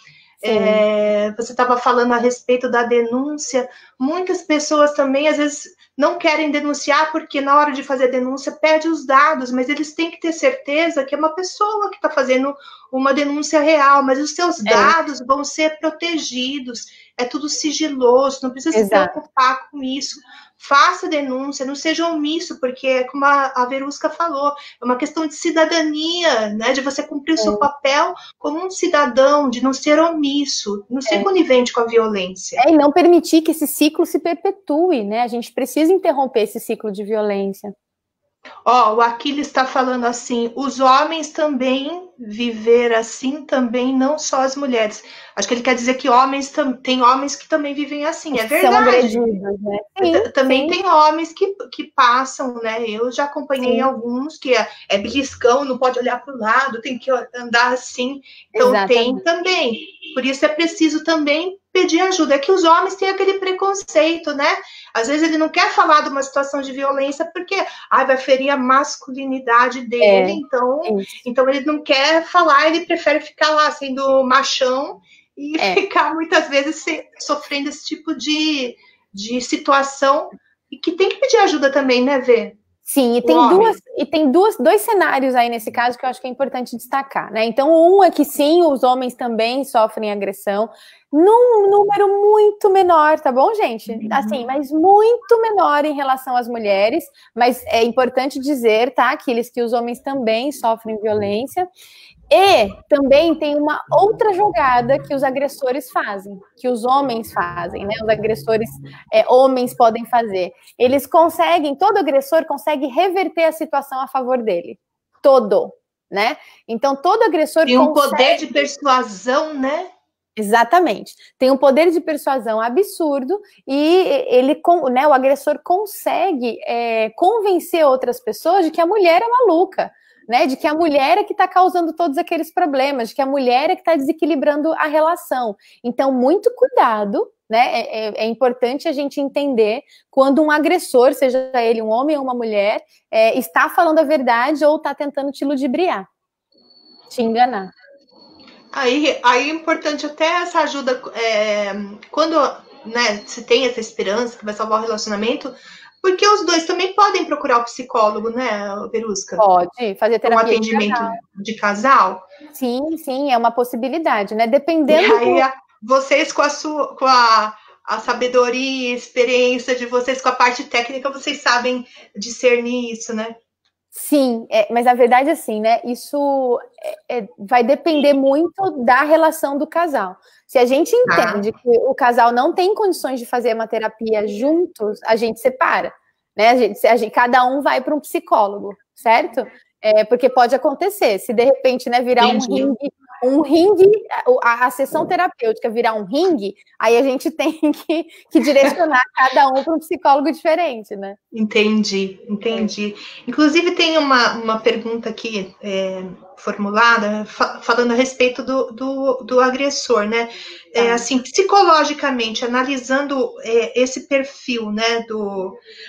Você estava falando a respeito da denúncia. Muitas pessoas também, às vezes, não querem denunciar porque na hora de fazer a denúncia pede os dados, mas eles têm que ter certeza que é uma pessoa que está fazendo uma denúncia real, mas os seus dados vão ser protegidos. É tudo sigiloso, não precisa se preocupar com isso. Faça a denúncia, não seja omisso, porque, como a Verusca falou, é uma questão de cidadania, né? De você cumprir o seu papel como um cidadão, de não ser omisso, não ser conivente com a violência. E não permitir que esse ciclo se perpetue, né? A gente precisa interromper esse ciclo de violência. O Aquiles está falando assim: os homens também viver assim, também não só as mulheres. Acho que ele quer dizer que tem homens que também vivem assim, é verdade. São agredidos, né? Também tem homens que passam, né? Eu já acompanhei alguns que é beliscão, não pode olhar para o lado, tem que andar assim. Então tem também. Por isso é preciso também pedir ajuda. É que os homens têm aquele preconceito, né? Às vezes ele não quer falar de uma situação de violência porque vai ferir a masculinidade dele, então ele não quer falar, ele prefere ficar lá sendo machão e ficar muitas vezes sofrendo esse tipo de situação, e que tem que pedir ajuda também, né, Vê? Sim, e tem dois cenários aí nesse caso que eu acho que é importante destacar, né? Então, um é que sim, os homens também sofrem agressão, num número muito menor, tá bom, gente? Assim, mas muito menor em relação às mulheres, mas é importante dizer, tá, Aquiles, que os homens também sofrem violência. E também tem uma outra jogada que os agressores fazem, que os homens fazem, né? Os agressores homens podem fazer. Eles conseguem, todo agressor consegue reverter a situação a favor dele. Todo, né? Então, todo agressor tem um poder de persuasão, né? Exatamente. Tem um poder de persuasão absurdo e o agressor consegue convencer outras pessoas de que a mulher é maluca, né, de que a mulher é que está causando todos aqueles problemas, de que a mulher é que está desequilibrando a relação. Então, muito cuidado, né? É importante a gente entender quando um agressor, seja ele um homem ou uma mulher, está falando a verdade ou está tentando te ludibriar, te enganar. Aí é importante até essa ajuda, quando, né, se tem essa esperança que vai salvar o relacionamento, porque os dois também podem procurar o psicólogo, né, Verusca? Pode, fazer terapia um atendimento de casal. Sim, é uma possibilidade, né? Dependendo vocês com a sabedoria, a experiência de vocês, com a parte técnica, vocês sabem discernir isso, né? Sim, mas a verdade é assim, né? Isso vai depender muito da relação do casal. Se a gente entende que o casal não tem condições de fazer uma terapia juntos, a gente separa, né? Cada um vai para um psicólogo, certo? Porque pode acontecer, se de repente, né, virar um ringue, a sessão terapêutica virar um ringue, aí a gente tem que direcionar cada um para um psicólogo diferente, né? Entendi. Inclusive, tem uma pergunta aqui formulada falando a respeito do agressor, né? Assim, psicologicamente, analisando esse perfil, né,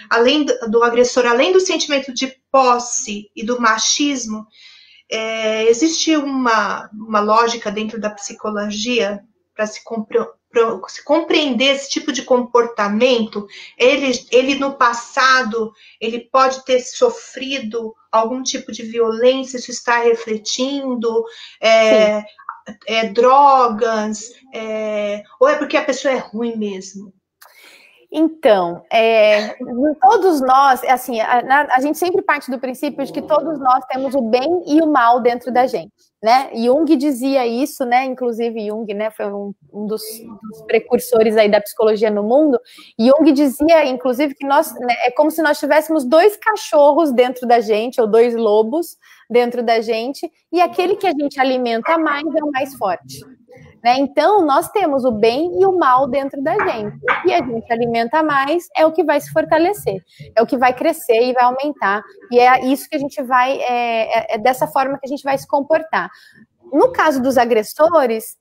além do agressor, além do sentimento de posse e do machismo, existe uma lógica dentro da psicologia para se compreender esse tipo de comportamento. Ele no passado, ele pode ter sofrido algum tipo de violência, isso está refletindo, drogas, ou é porque a pessoa é ruim mesmo? Então, todos nós, assim, a gente sempre parte do princípio de que todos nós temos o bem e o mal dentro da gente, né? Jung dizia isso, né? Inclusive Jung, né, foi um dos precursores aí da psicologia no mundo. Jung dizia, inclusive, que nós, né, é como se nós tivéssemos 2 cachorros dentro da gente, ou 2 lobos dentro da gente, e aquele que a gente alimenta mais é o mais forte. Né? Então, nós temos o bem e o mal dentro da gente. O que a gente alimenta mais é o que vai se fortalecer, é o que vai crescer e vai aumentar. E é isso que a gente vai, dessa forma que a gente vai se comportar. No caso dos agressores,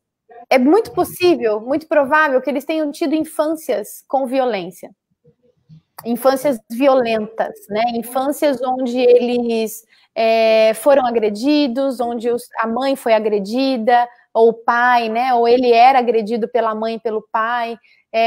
é muito possível, muito provável que eles tenham tido infâncias com violência. Infâncias violentas, né? Infâncias onde eles foram agredidos, onde a mãe foi agredida, ou o pai, né? Ou ele era agredido pela mãe e pelo pai.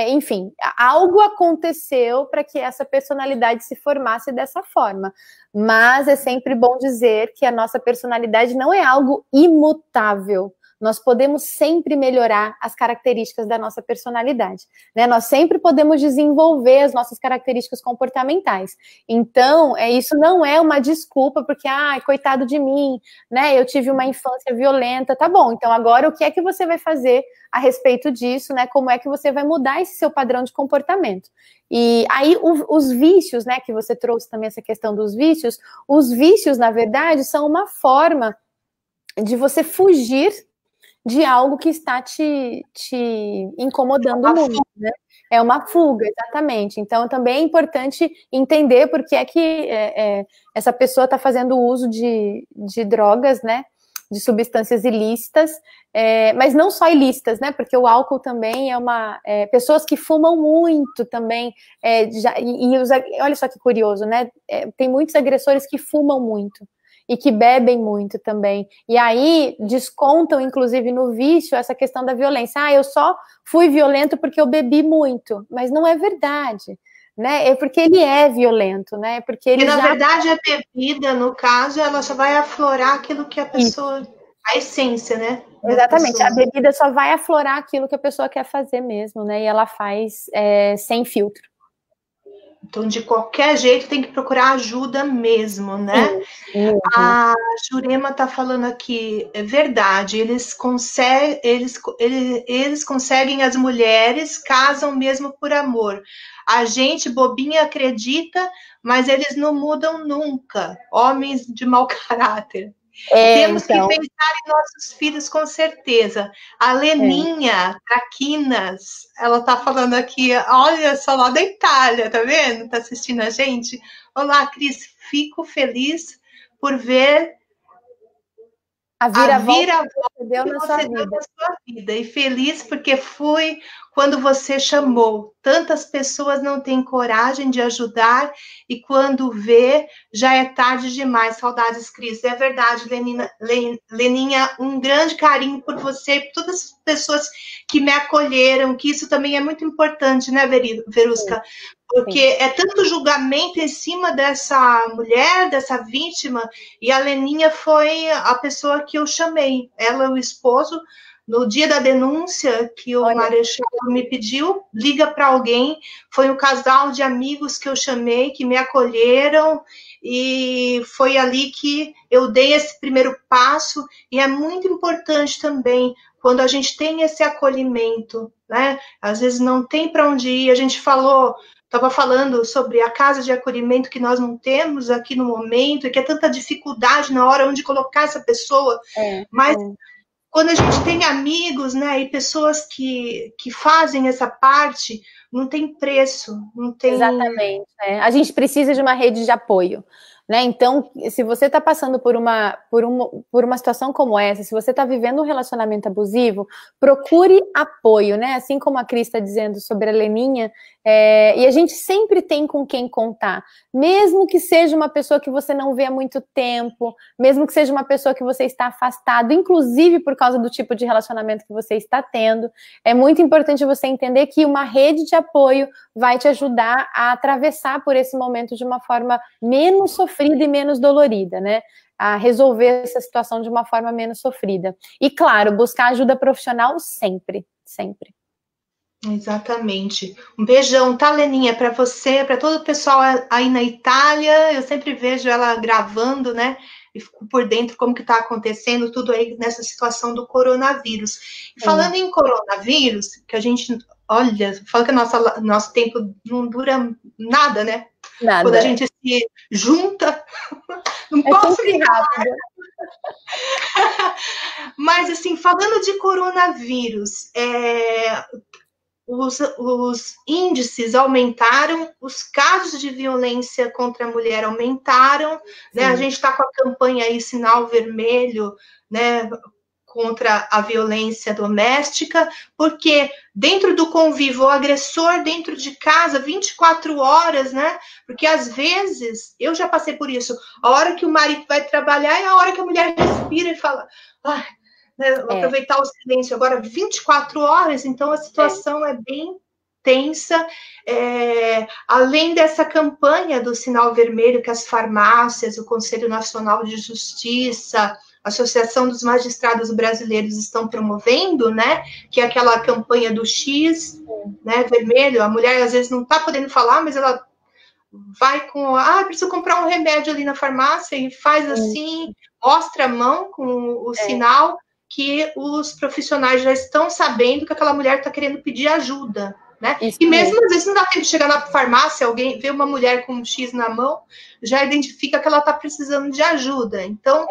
Enfim, algo aconteceu para que essa personalidade se formasse dessa forma. Mas é sempre bom dizer que a nossa personalidade não é algo imutável. Nós podemos sempre melhorar as características da nossa personalidade, né? Nós sempre podemos desenvolver as nossas características comportamentais. Então, isso não é uma desculpa, porque, coitado de mim, né? Eu tive uma infância violenta, tá bom. Então, agora, o que é que você vai fazer a respeito disso, né? Como é que você vai mudar esse seu padrão de comportamento? E aí, os vícios, né? Que você trouxe também essa questão dos vícios. Os vícios, na verdade, são uma forma de você fugir de algo que está te incomodando muito, né? É uma fuga, exatamente. Então, também é importante entender por que é que essa pessoa está fazendo uso de drogas, né? De substâncias ilícitas, mas não só ilícitas, né? Porque o álcool também pessoas que fumam muito também, olha só que curioso, né? Tem muitos agressores que fumam muito e que bebem muito também. E aí descontam, inclusive, no vício, essa questão da violência. Eu só fui violento porque eu bebi muito. Mas não é verdade, né? É porque ele é violento, né? Porque na verdade, a bebida, no caso, ela só vai aflorar aquilo que a pessoa... Isso. A essência, né? Exatamente. A bebida só vai aflorar aquilo que a pessoa quer fazer mesmo, né? E ela faz sem filtro. Então, de qualquer jeito, tem que procurar ajuda mesmo, né? A Jurema está falando aqui, é verdade, eles conseguem, as mulheres casam mesmo por amor. A gente, bobinha, acredita, mas eles não mudam nunca. Homens de mau caráter. Temos que pensar em nossos filhos, com certeza. A Leninha Traquinas, ela está falando aqui, olha só, lá da Itália, tá vendo? Está assistindo a gente. Olá, Cris, fico feliz por ver a viravolta que deu na sua vida. E feliz porque fui quando você chamou. Tantas pessoas não têm coragem de ajudar e quando vê, já é tarde demais. Saudades, Cris. É verdade, Leninha, um grande carinho por você e por todas as pessoas que me acolheram, que isso também é muito importante, né, Verusca? Porque é tanto julgamento em cima dessa mulher, dessa vítima, e a Leninha foi a pessoa que eu chamei. Ela, o esposo, No dia da denúncia que o Marechal me pediu, liga para alguém, foi um casal de amigos que eu chamei, que me acolheram, e foi ali que eu dei esse primeiro passo, e é muito importante também, quando a gente tem esse acolhimento, né? Às vezes não tem para onde ir, a gente estava falando sobre a casa de acolhimento que nós não temos aqui no momento, e que é tanta dificuldade na hora onde colocar essa pessoa, mas quando a gente tem amigos, né, e pessoas que fazem essa parte, não tem preço, não tem... Exatamente. A gente precisa de uma rede de apoio, né? Então, se você está passando por uma situação como essa, se você está vivendo um relacionamento abusivo, procure apoio, né? Assim como a Cris está dizendo sobre a Leninha, e a gente sempre tem com quem contar, mesmo que seja uma pessoa que você não vê há muito tempo, mesmo que seja uma pessoa que você está afastado, inclusive por causa do tipo de relacionamento que você está tendo, é muito importante você entender que uma rede de apoio vai te ajudar a atravessar por esse momento de uma forma menos sofrida e menos dolorida, né? A resolver essa situação de uma forma menos sofrida. E, claro, buscar ajuda profissional sempre, sempre. Exatamente. Um beijão, tá, Leninha, para você, para todo o pessoal aí na Itália. Eu sempre vejo ela gravando, né? E fico por dentro como que está acontecendo tudo aí nessa situação do coronavírus. E falando em coronavírus, que a gente, olha, fala que nosso tempo não dura nada, né? Nada. Quando a gente se junta, não posso ficar rápido. Mas, assim, falando de coronavírus, os índices aumentaram, os casos de violência contra a mulher aumentaram, né? A gente está com a campanha aí, Sinal Vermelho, né, contra a violência doméstica, porque dentro do convívio, o agressor dentro de casa, 24 horas, né? Porque às vezes, eu já passei por isso, a hora que o marido vai trabalhar é a hora que a mulher respira e fala, vou aproveitar o silêncio agora, 24 horas, então a situação é bem tensa. Além dessa campanha do Sinal Vermelho que as farmácias, o Conselho Nacional de Justiça, a Associação dos Magistrados Brasileiros estão promovendo, né? Que é aquela campanha do X, né? Vermelho. A mulher às vezes não está podendo falar, mas ela vai com, preciso comprar um remédio ali na farmácia e faz assim, mostra a mão com o sinal que os profissionais já estão sabendo que aquela mulher está querendo pedir ajuda, né? E mesmo às vezes não dá tempo de chegar na farmácia, alguém vê uma mulher com um X na mão, já identifica que ela está precisando de ajuda. Então,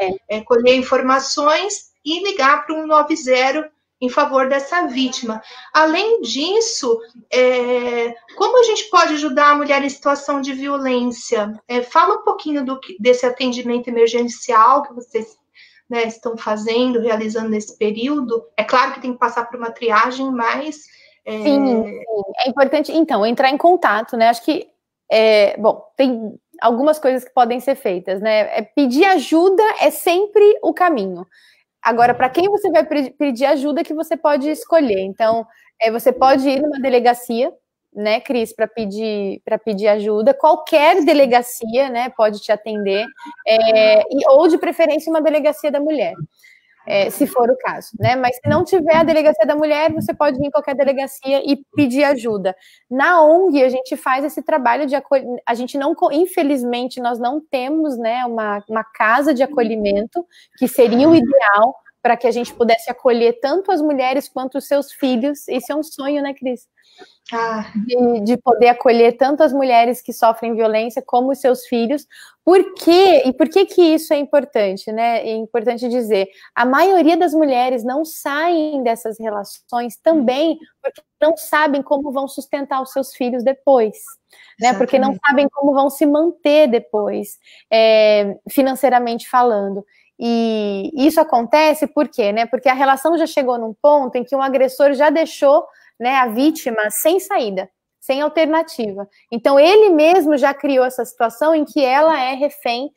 colher informações e ligar para o 190 em favor dessa vítima. Além disso, como a gente pode ajudar a mulher em situação de violência? Fala um pouquinho desse atendimento emergencial que vocês, né, estão fazendo, realizando nesse período. É claro que tem que passar por uma triagem, mas... Sim, é importante, então, entrar em contato, né? Acho que, tem algumas coisas que podem ser feitas, né? Pedir ajuda é sempre o caminho. Agora, para quem você vai pedir ajuda que você pode escolher. Então, você pode ir numa delegacia, né, Cris, para pedir ajuda. Qualquer delegacia, né, pode te atender, ou de preferência uma delegacia da mulher, se for o caso, né? Mas se não tiver a delegacia da mulher, você pode ir em qualquer delegacia e pedir ajuda. Na ONG, a gente faz esse trabalho de acolhimento. A gente não, infelizmente, nós não temos, né, uma casa de acolhimento, que seria o ideal para que a gente pudesse acolher tanto as mulheres quanto os seus filhos. Esse é um sonho, né, Cris? De poder acolher tanto as mulheres que sofrem violência como os seus filhos. Por quê? E por que isso é importante, né? É importante dizer, a maioria das mulheres não saem dessas relações também porque não sabem como vão sustentar os seus filhos depois, né? Porque não sabem como vão se manter depois, financeiramente falando. E isso acontece por quê, né? Porque a relação já chegou num ponto em que um agressor já deixou, né, a vítima sem saída, sem alternativa. Então, ele mesmo já criou essa situação em que ela é refém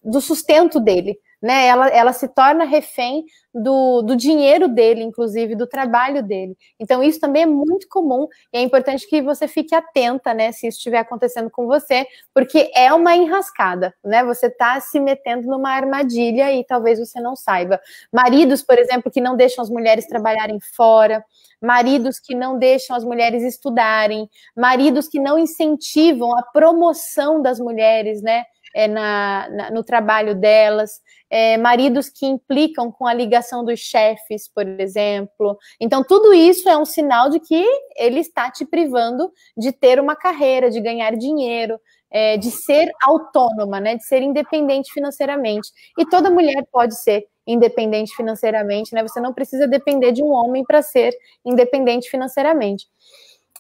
do sustento dele, né? Ela se torna refém do dinheiro dele, inclusive, do trabalho dele. Então, isso também é muito comum e é importante que você fique atenta, né, se isso estiver acontecendo com você, porque é uma enrascada, né? Você está se metendo numa armadilha e talvez você não saiba. Maridos, por exemplo, que não deixam as mulheres trabalharem fora, maridos que não deixam as mulheres estudarem, maridos que não incentivam a promoção das mulheres, né? No trabalho delas, maridos que implicam com a ligação dos chefes, por exemplo. Então, tudo isso é um sinal de que ele está te privando de ter uma carreira, de ganhar dinheiro, de ser autônoma, né, de ser independente financeiramente. E toda mulher pode ser independente financeiramente, né? Você não precisa depender de um homem para ser independente financeiramente.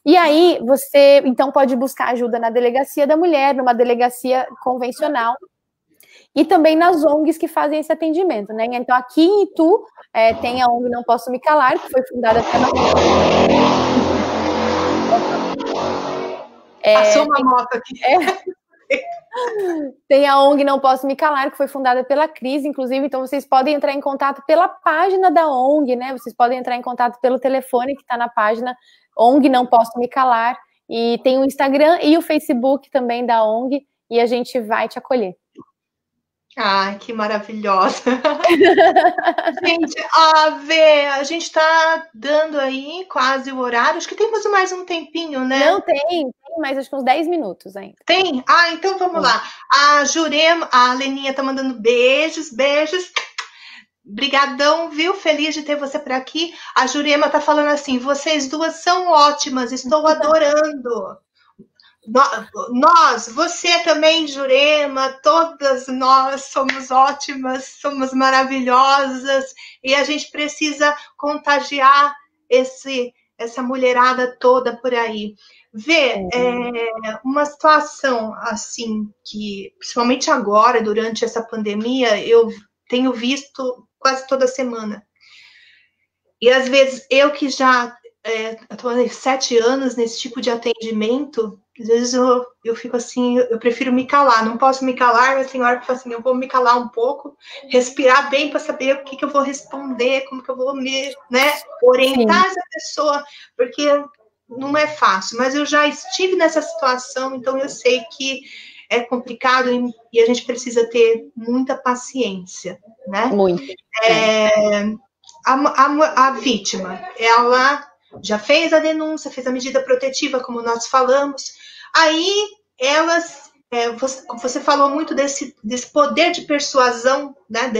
E aí, você, então, pode buscar ajuda na delegacia da mulher, numa delegacia convencional, e também nas ONGs que fazem esse atendimento, né? Então, aqui em Itu, tem a ONG Não Posso Me Calar, que foi fundada pela... Passou uma moto aqui. Tem a ONG Não Posso Me Calar, que foi fundada pela Cris, inclusive, então vocês podem entrar em contato pela página da ONG, né? Vocês podem entrar em contato pelo telefone que está na página ONG Não Posso Me Calar, e tem o Instagram e o Facebook também da ONG, e a gente vai te acolher. Ai, que maravilhosa. Gente, a gente está dando aí quase o horário, acho que temos mais um tempinho, né? Não, tem mais acho que uns 10 minutos ainda. Tem? Então vamos lá. A Jurema, a Leninha tá mandando beijos. Brigadão, viu? Feliz de ter você por aqui. A Jurema tá falando assim, vocês duas são ótimas, estou adorando. Você também, Jurema, todas nós somos ótimas, somos maravilhosas, e a gente precisa contagiar essa mulherada toda por aí. Uma situação assim, que principalmente agora, durante essa pandemia, eu tenho visto quase toda semana. E às vezes, eu que já estou há 7 anos nesse tipo de atendimento, às vezes eu fico assim, eu prefiro me calar, não posso me calar, mas tem hora que eu falo assim, eu vou me calar um pouco, respirar bem para saber o que eu vou responder, como que eu vou me, orientar essa pessoa, porque não é fácil, mas eu já estive nessa situação, então eu sei que é complicado e a gente precisa ter muita paciência, né? Muito. A vítima, ela já fez a denúncia, fez a medida protetiva, como nós falamos, aí elas, você falou muito desse poder de persuasão, né,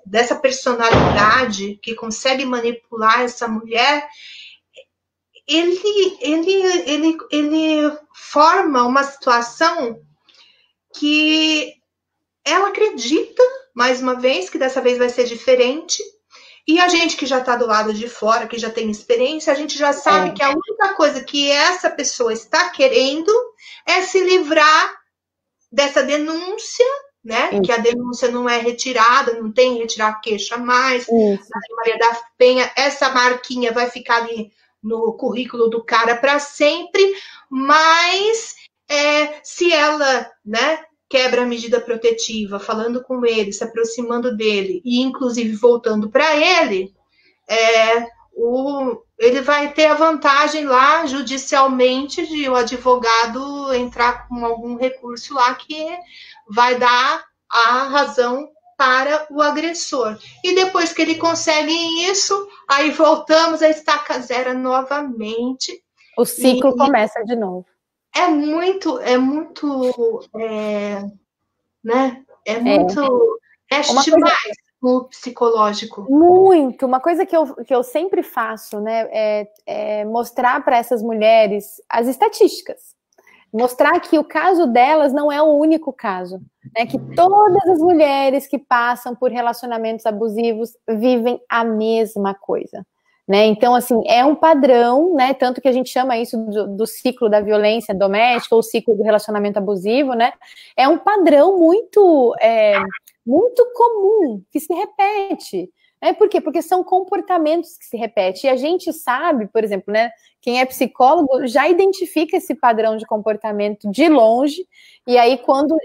dessa personalidade que consegue manipular essa mulher, ele forma uma situação que ela acredita, mais uma vez, que dessa vez vai ser diferente. E a gente que já está do lado de fora, que já tem experiência, a gente já sabe que a única coisa que essa pessoa está querendo é se livrar dessa denúncia, né? Que a denúncia não é retirada, não tem que retirar a queixa mais. Na Maria da Penha, essa marquinha vai ficar ali no currículo do cara para sempre, mas se ela, né, quebra a medida protetiva, falando com ele, se aproximando dele e, inclusive, voltando para ele, ele vai ter a vantagem lá, judicialmente, de o advogado entrar com algum recurso lá que vai dar a razão para o agressor. E depois que ele consegue isso, aí voltamos a estaca zero novamente. O ciclo começa de novo. É muito, né? Mexe demais no psicológico. Muito. Uma coisa que eu sempre faço, né, é mostrar para essas mulheres as estatísticas. Mostrar que o caso delas não é o único caso, né? Que todas as mulheres que passam por relacionamentos abusivos vivem a mesma coisa. Né? Então, assim, é um padrão, né? Tanto que a gente chama isso do ciclo da violência doméstica ou ciclo do relacionamento abusivo, né? É um padrão muito comum, que se repete. Por quê? Porque são comportamentos que se repetem. E a gente sabe, por exemplo, né? Quem é psicólogo já identifica esse padrão de comportamento de longe E aí, quando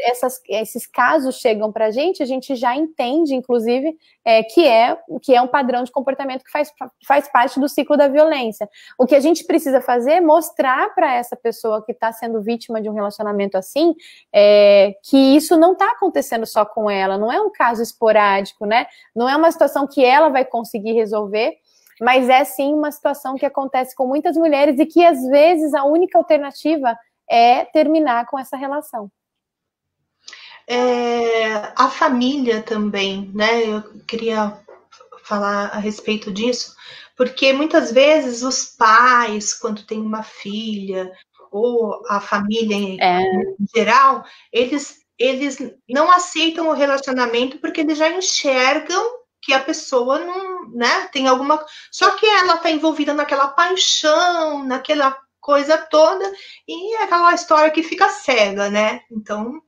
esses casos chegam para a gente já entende, inclusive, que é um padrão de comportamento que faz parte do ciclo da violência. O que a gente precisa fazer é mostrar para essa pessoa que está sendo vítima de um relacionamento assim, que isso não está acontecendo só com ela, não é um caso esporádico, né? Não é uma situação que ela vai conseguir resolver, mas é sim uma situação que acontece com muitas mulheres e que, às vezes, a única alternativa é terminar com essa relação. A família também, né? Eu queria falar a respeito disso, porque muitas vezes os pais, quando tem uma filha, ou a família em geral, eles não aceitam o relacionamento porque eles já enxergam que a pessoa não, né, tem alguma... Só que ela está envolvida naquela paixão, naquela coisa toda, e é aquela história que fica cega, né? Então...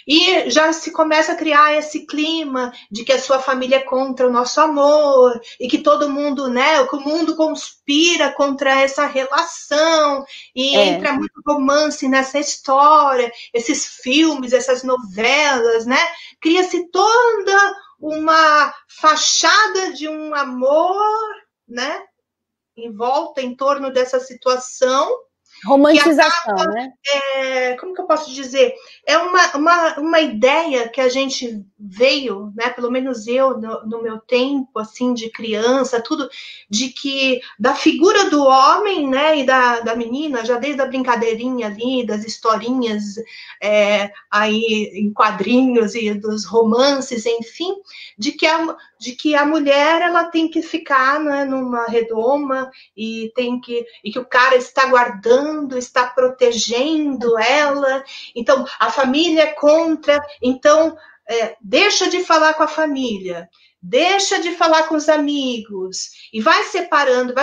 E já se começa a criar esse clima de que a sua família é contra o nosso amor, e que todo mundo, né, que o mundo conspira contra essa relação, e entra muito romance nessa história, esses filmes, essas novelas, né? Cria-se toda uma fachada de um amor, né, em volta, em torno dessa situação. Romantização, acaba, né? Como que eu posso dizer? É uma ideia que a gente veio, né? Pelo menos eu, no meu tempo, assim, de criança, tudo, de que da figura do homem, né? E da menina, já desde a brincadeirinha ali, das historinhas aí em quadrinhos e dos romances, enfim, de que a mulher, ela tem que ficar, né, numa redoma e que o cara está guardando, está protegendo ela, então a família é contra, então deixa de falar com a família, deixa de falar com os amigos, e vai separando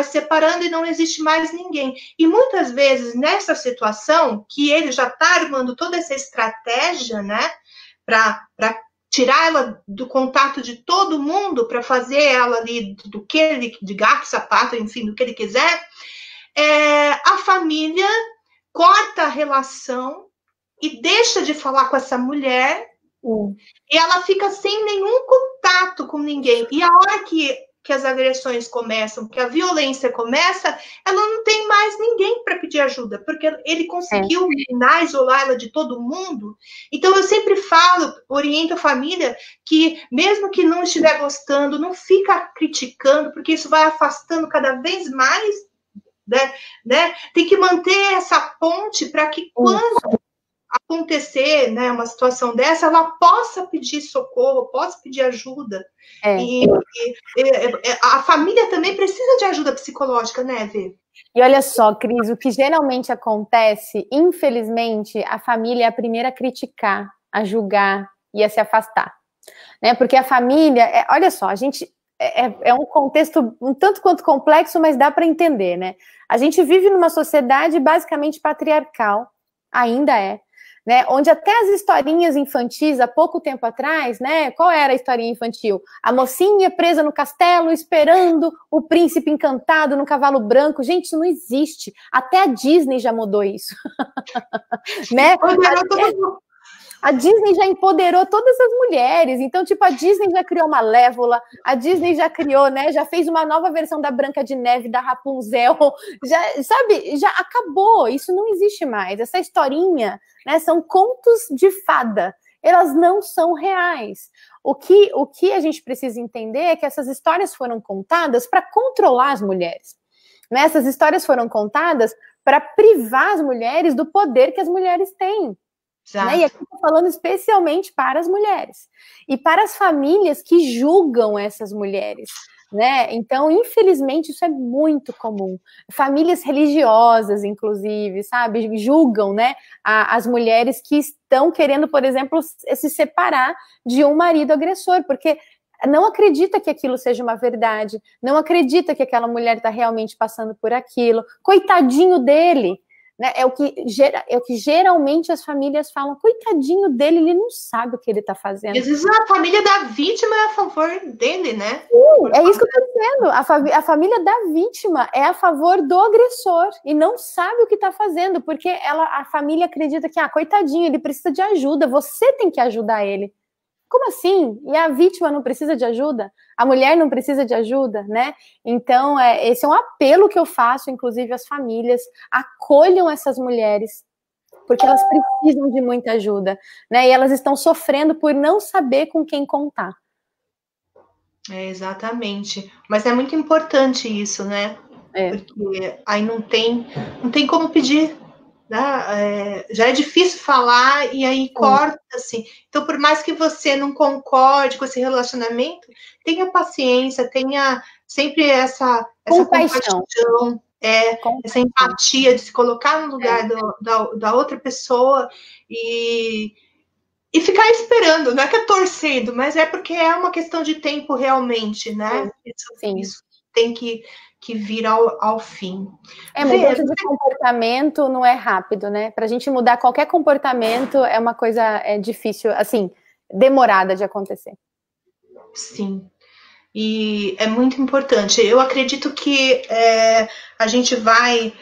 e não existe mais ninguém. E muitas vezes, nessa situação, que ele já está armando toda essa estratégia, né, para tirar ela do contato de todo mundo, para fazer ela ali do que ele, de gato, sapato, enfim, do que ele quiser, a família corta a relação e deixa de falar com essa mulher, e ela fica sem nenhum contato com ninguém. E a hora que as agressões começam, que a violência começa, ela não tem mais ninguém para pedir ajuda, porque ele conseguiu isolar ela de todo mundo. Então, eu sempre falo, oriento a família, que mesmo que não estiver gostando, não fica criticando, porque isso vai afastando cada vez mais, né? Tem que manter essa ponte para que quando acontecer, né, uma situação dessa, ela possa pedir socorro, possa pedir ajuda. E a família também precisa de ajuda psicológica, né, Vê? E olha só, Cris, o que geralmente acontece, infelizmente, a família é a primeira a criticar, a julgar e a se afastar, né? Porque a família, olha só, a gente é um contexto um tanto quanto complexo, mas dá para entender, né? A gente vive numa sociedade basicamente patriarcal, ainda né, onde até as historinhas infantis, há pouco tempo atrás, né, qual era a historinha infantil? A mocinha presa no castelo, esperando o príncipe encantado no cavalo branco. Gente, isso não existe. Até a Disney já mudou isso. Né? A Disney já empoderou todas as mulheres, então, tipo, a Disney já criou Malévola, a Disney já criou, né, já fez uma nova versão da Branca de Neve, da Rapunzel, já, sabe, já acabou, isso não existe mais, essa historinha, né, são contos de fada, elas não são reais. O que a gente precisa entender é que essas histórias foram contadas para controlar as mulheres, né, essas histórias foram contadas para privar as mulheres do poder que as mulheres têm. Né? E aqui eu estou falando especialmente para as mulheres e para as famílias que julgam essas mulheres, né? Então, infelizmente, isso é muito comum. Famílias religiosas, inclusive, sabe, julgam, né, as mulheres que estão querendo, por exemplo, se separar de um marido agressor, porque não acredita que aquilo seja uma verdade, não acredita que aquela mulher está realmente passando por aquilo. Coitadinho dele. né? É o que geralmente as famílias falam, coitadinho dele, ele não sabe o que ele está fazendo. Às vezes a família da vítima é a favor dele, né? Sim, é isso que eu estou dizendo. A família da vítima é a favor do agressor e não sabe o que está fazendo, porque a família acredita que, coitadinho, ele precisa de ajuda, você tem que ajudar ele. Como assim? E a vítima não precisa de ajuda? A mulher não precisa de ajuda, né? Então, esse é um apelo que eu faço, inclusive, às famílias. Acolham essas mulheres, porque elas precisam de muita ajuda, né? E elas estão sofrendo por não saber com quem contar. Exatamente. Mas é muito importante isso, né? Porque aí não tem como pedir. Já é difícil falar e aí corta assim. Então, por mais que você não concorde com esse relacionamento, tenha paciência, tenha sempre essa compaixão, essa empatia de se colocar no lugar da outra pessoa e ficar esperando. Não é que é torcendo, mas é porque é uma questão de tempo realmente, né? Isso tem que vir ao fim. Mudança de comportamento não é rápido, né? Para a gente mudar qualquer comportamento é uma coisa difícil, assim, demorada de acontecer. Sim. E é muito importante. Eu acredito que a gente vai,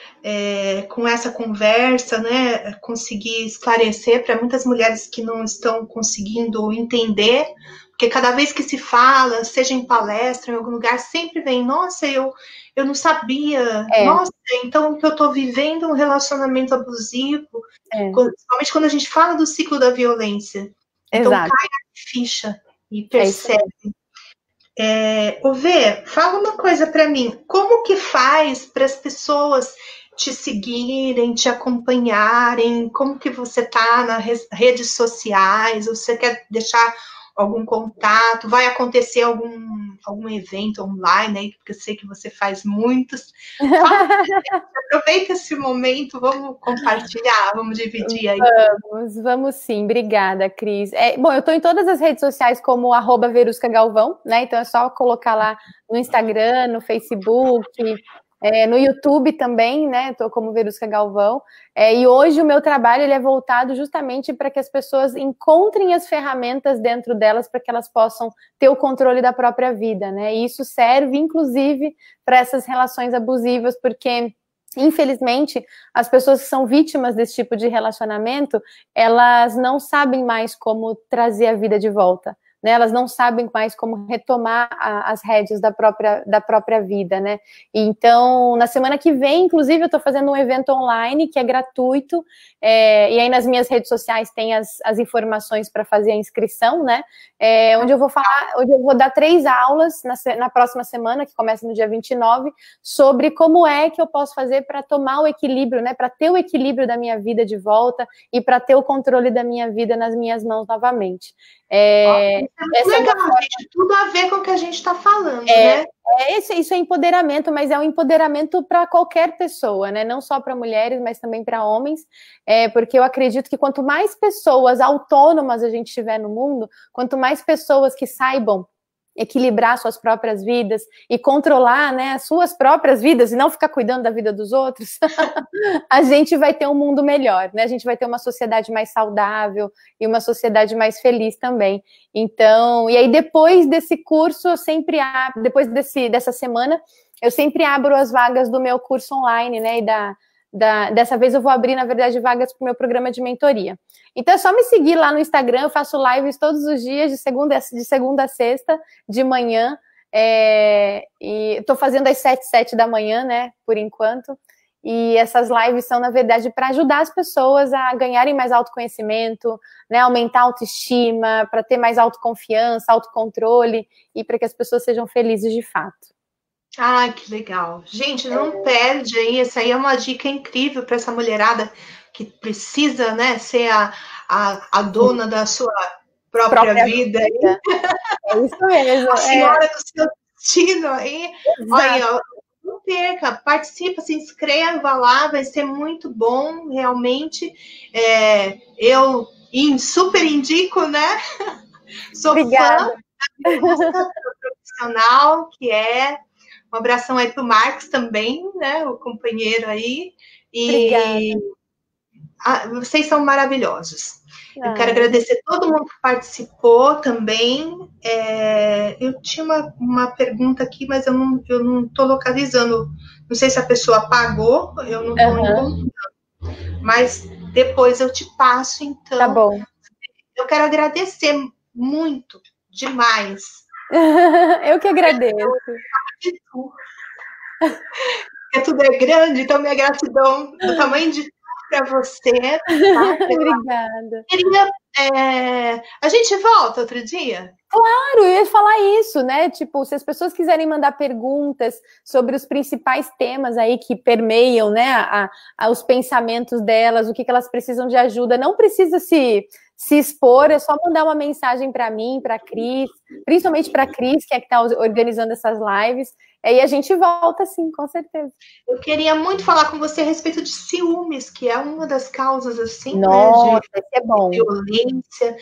com essa conversa, né, conseguir esclarecer para muitas mulheres que não estão conseguindo entender, porque cada vez que se fala, seja em palestra, em algum lugar, sempre vem, nossa, eu não sabia, nossa, então que eu estou vivendo um relacionamento abusivo, principalmente quando a gente fala do ciclo da violência. Então cai a ficha e percebe. Vê, fala uma coisa para mim, como que faz para as pessoas te seguirem, te acompanharem, como que você tá nas redes sociais, você quer deixar algum contato, vai acontecer algum evento online aí, porque eu sei que você faz muitos. Aproveita esse momento, vamos compartilhar, vamos dividir aí. Vamos sim, obrigada, Cris. Bom, eu estou em todas as redes sociais como @veruscagalvão, né? Então é só colocar lá no Instagram, no Facebook, no YouTube também, né? Estou como Verusca Galvão. E hoje o meu trabalho ele é voltado justamente para que as pessoas encontrem as ferramentas dentro delas para que elas possam ter o controle da própria vida, né? E isso serve, inclusive, para essas relações abusivas, porque infelizmente, as pessoas que são vítimas desse tipo de relacionamento, elas não sabem mais como trazer a vida de volta, né? Elas não sabem mais como retomar as rédeas da própria vida, né? Então, na semana que vem, inclusive, eu estou fazendo um evento online que é gratuito, e aí nas minhas redes sociais tem as informações para fazer a inscrição, né? Onde eu vou dar 3 aulas na próxima semana, que começa no dia 29, sobre como é que eu posso fazer para tomar o equilíbrio, né? Para ter o equilíbrio da minha vida de volta e para ter o controle da minha vida nas minhas mãos novamente. Legal, gente, tudo a ver com o que a gente está falando, né? Isso é empoderamento, mas é um empoderamento para qualquer pessoa, né? Não só para mulheres, mas também para homens, porque eu acredito que quanto mais pessoas autônomas a gente tiver no mundo, quanto mais pessoas que saibam equilibrar suas próprias vidas e controlar, né, as suas próprias vidas e não ficar cuidando da vida dos outros, a gente vai ter um mundo melhor, né? A gente vai ter uma sociedade mais saudável e uma sociedade mais feliz também. Então, e aí depois desse curso, eu sempre depois dessa semana, eu sempre abro as vagas do meu curso online, né? Dessa vez eu vou abrir, na verdade, vagas para o meu programa de mentoria. Então é só me seguir lá no Instagram, eu faço lives todos os dias, de segunda a sexta, de manhã, e estou fazendo às 7 da manhã, né, por enquanto, e essas lives são, na verdade, para ajudar as pessoas a ganharem mais autoconhecimento, né, aumentar a autoestima, para ter mais autoconfiança, autocontrole, e para que as pessoas sejam felizes de fato. Ai, que legal. Gente, não perde aí, essa aí é uma dica incrível para essa mulherada que precisa, né, ser a dona da sua própria vida. É isso mesmo. A senhora do seu destino aí. Olha, não perca, participa, se inscreva lá, vai ser muito bom, realmente. Eu super indico, né? Sou Obrigada. Fã da profissional, que é. Um abração aí pro Marcos também, né? O companheiro aí. E vocês são maravilhosos. Eu quero agradecer todo mundo que participou também. Eu tinha uma pergunta aqui, mas eu não estou localizando. Não sei se a pessoa apagou, eu não estou encontrando. Mas depois eu te passo, então. Tá bom. Eu quero agradecer muito, demais. Eu que agradeço. Porque tudo é grande, então minha gratidão do tamanho de tudo para você. Tá? Obrigada. A gente volta outro dia? Claro, eu ia falar isso, né? Tipo, se as pessoas quiserem mandar perguntas sobre os principais temas aí que permeiam, né, os pensamentos delas, o que elas precisam de ajuda, não precisa se expor, é só mandar uma mensagem para mim, para a Cris, principalmente para a Cris, que é que está organizando essas lives, aí a gente volta sim, com certeza. Eu queria muito falar com você a respeito de ciúmes, que é uma das causas, assim, nossa, né, é bom. de violência.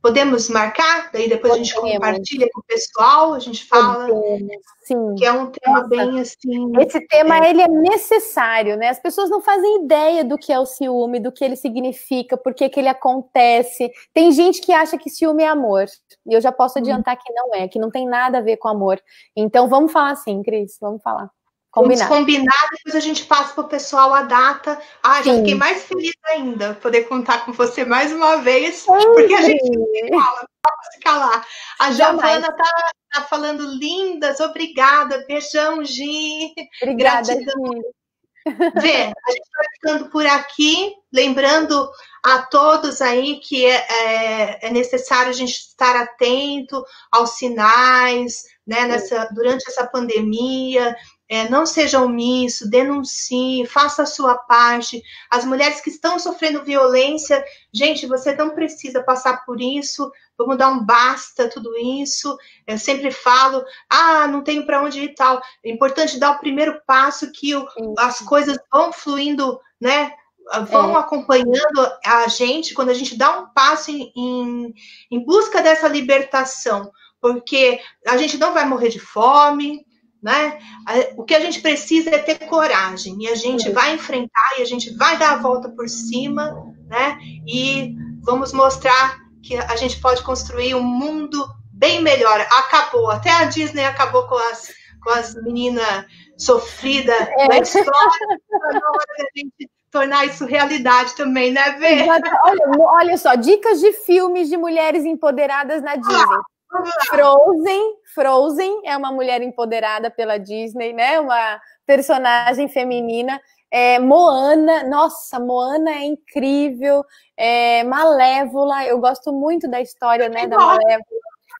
Podemos marcar? Daí depois a gente compartilha com o pessoal, a gente fala. Sim. Que é um tema bem assim... Esse tema, ele é necessário, né? As pessoas não fazem ideia do que é o ciúme, do que ele significa, por que ele acontece. Tem gente que acha que ciúme é amor. E eu já posso adiantar que não é, que não tem nada a ver com amor. Então, vamos falar sim, Cris, vamos falar. Vamos combinar, depois a gente passa para o pessoal a data. Já fiquei mais feliz ainda poder contar com você mais uma vez, porque a gente não fala, não dá para se calar. A Giovana tá falando lindas, obrigada, beijão, Gi. Obrigada, gratidão. Vê, a gente vai ficando por aqui, lembrando a todos aí que é necessário a gente estar atento aos sinais, né, durante essa pandemia. Não seja omisso, denuncie, faça a sua parte. As mulheres que estão sofrendo violência, gente, você não precisa passar por isso, vamos dar um basta tudo isso. Eu sempre falo, não tenho para onde ir e tal. É importante dar o primeiro passo, que as coisas vão fluindo, né? Vão acompanhando a gente quando a gente dá um passo em busca dessa libertação, porque a gente não vai morrer de fome, né? O que a gente precisa é ter coragem, e a gente vai enfrentar, e a gente vai dar a volta por cima, né? E vamos mostrar que a gente pode construir um mundo bem melhor. Acabou, até a Disney acabou com as meninas sofridas da história, na hora da gente tornar isso realidade também, né, Vê? Olha só, dicas de filmes de mulheres empoderadas na Disney. Frozen é uma mulher empoderada pela Disney, né? Uma personagem feminina. Moana, nossa, Moana é incrível. Malévola, eu gosto muito da história, né, da Malévola.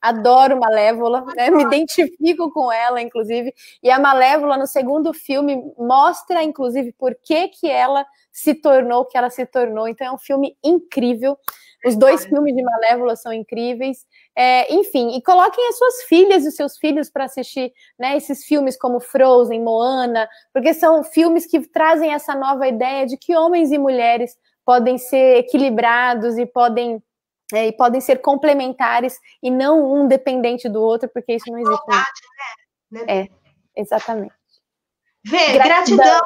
Adoro Malévola, né? Me identifico com ela, inclusive. E a Malévola, no segundo filme, mostra, inclusive, por que ela se tornou o que ela se tornou. Então, é um filme incrível. Os dois filmes de Malévola são incríveis. Enfim, e coloquem as suas filhas e os seus filhos para assistir, né, esses filmes como Frozen, Moana, porque são filmes que trazem essa nova ideia de que homens e mulheres podem ser equilibrados e podem ser complementares e não um dependente do outro, porque isso não existe. Né? Exatamente. Vê, gratidão.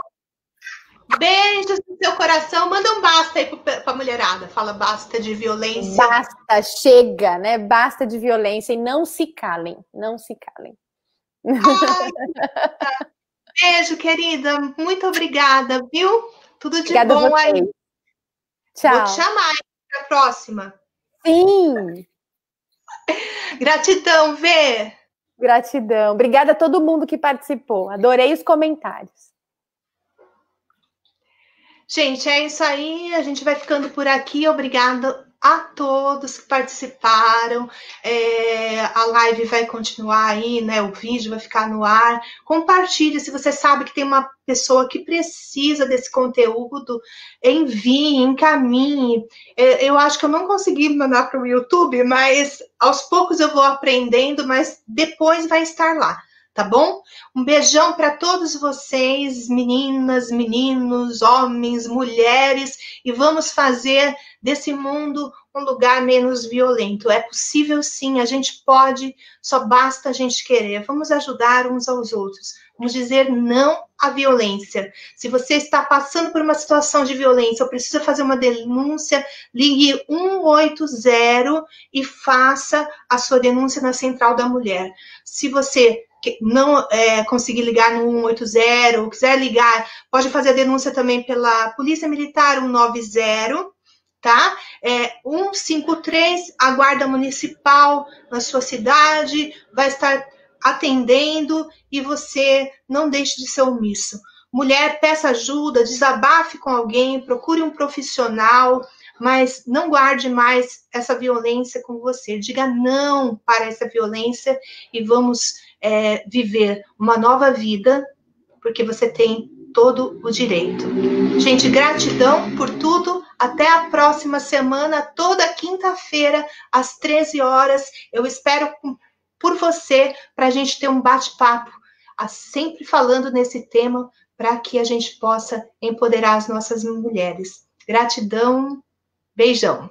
Beijos no seu coração. Manda um basta aí pra mulherada. Fala basta de violência. Basta, chega, né? Basta de violência e não se calem. Não se calem. Beijo, querida. Muito obrigada, viu? Tudo de obrigada bom aí. Tchau. Vou te chamar para a próxima. Sim. Gratidão, Vê. Gratidão. Obrigada a todo mundo que participou. Adorei os comentários. Gente, é isso aí. A gente vai ficando por aqui. Obrigada a todos que participaram. A live vai continuar aí, né? O vídeo vai ficar no ar. Compartilhe. Se você sabe que tem uma pessoa que precisa desse conteúdo, envie, encaminhe. Eu acho que eu não consegui mandar para o YouTube, mas aos poucos eu vou aprendendo, mas depois vai estar lá. Tá bom? Um beijão para todos vocês, meninas, meninos, homens, mulheres, e vamos fazer desse mundo um lugar menos violento. É possível sim, a gente pode, só basta a gente querer. Vamos ajudar uns aos outros. Vamos dizer não à violência. Se você está passando por uma situação de violência ou precisa fazer uma denúncia, ligue 180 e faça a sua denúncia na Central da Mulher. Se você não conseguir ligar no 180 ou quiser ligar, pode fazer a denúncia também pela Polícia Militar 190, tá? 153, a Guarda Municipal na sua cidade vai estar atendendo e você não deixe de ser omisso. Mulher, peça ajuda, desabafe com alguém, procure um profissional, mas não guarde mais essa violência com você. Diga não para essa violência e vamos viver uma nova vida, porque você tem todo o direito. Gente, gratidão por tudo. Até a próxima semana, toda quinta-feira, às 13 horas. Eu espero por você, para a gente ter um bate-papo, sempre falando nesse tema, para que a gente possa empoderar as nossas mulheres. Gratidão, beijão.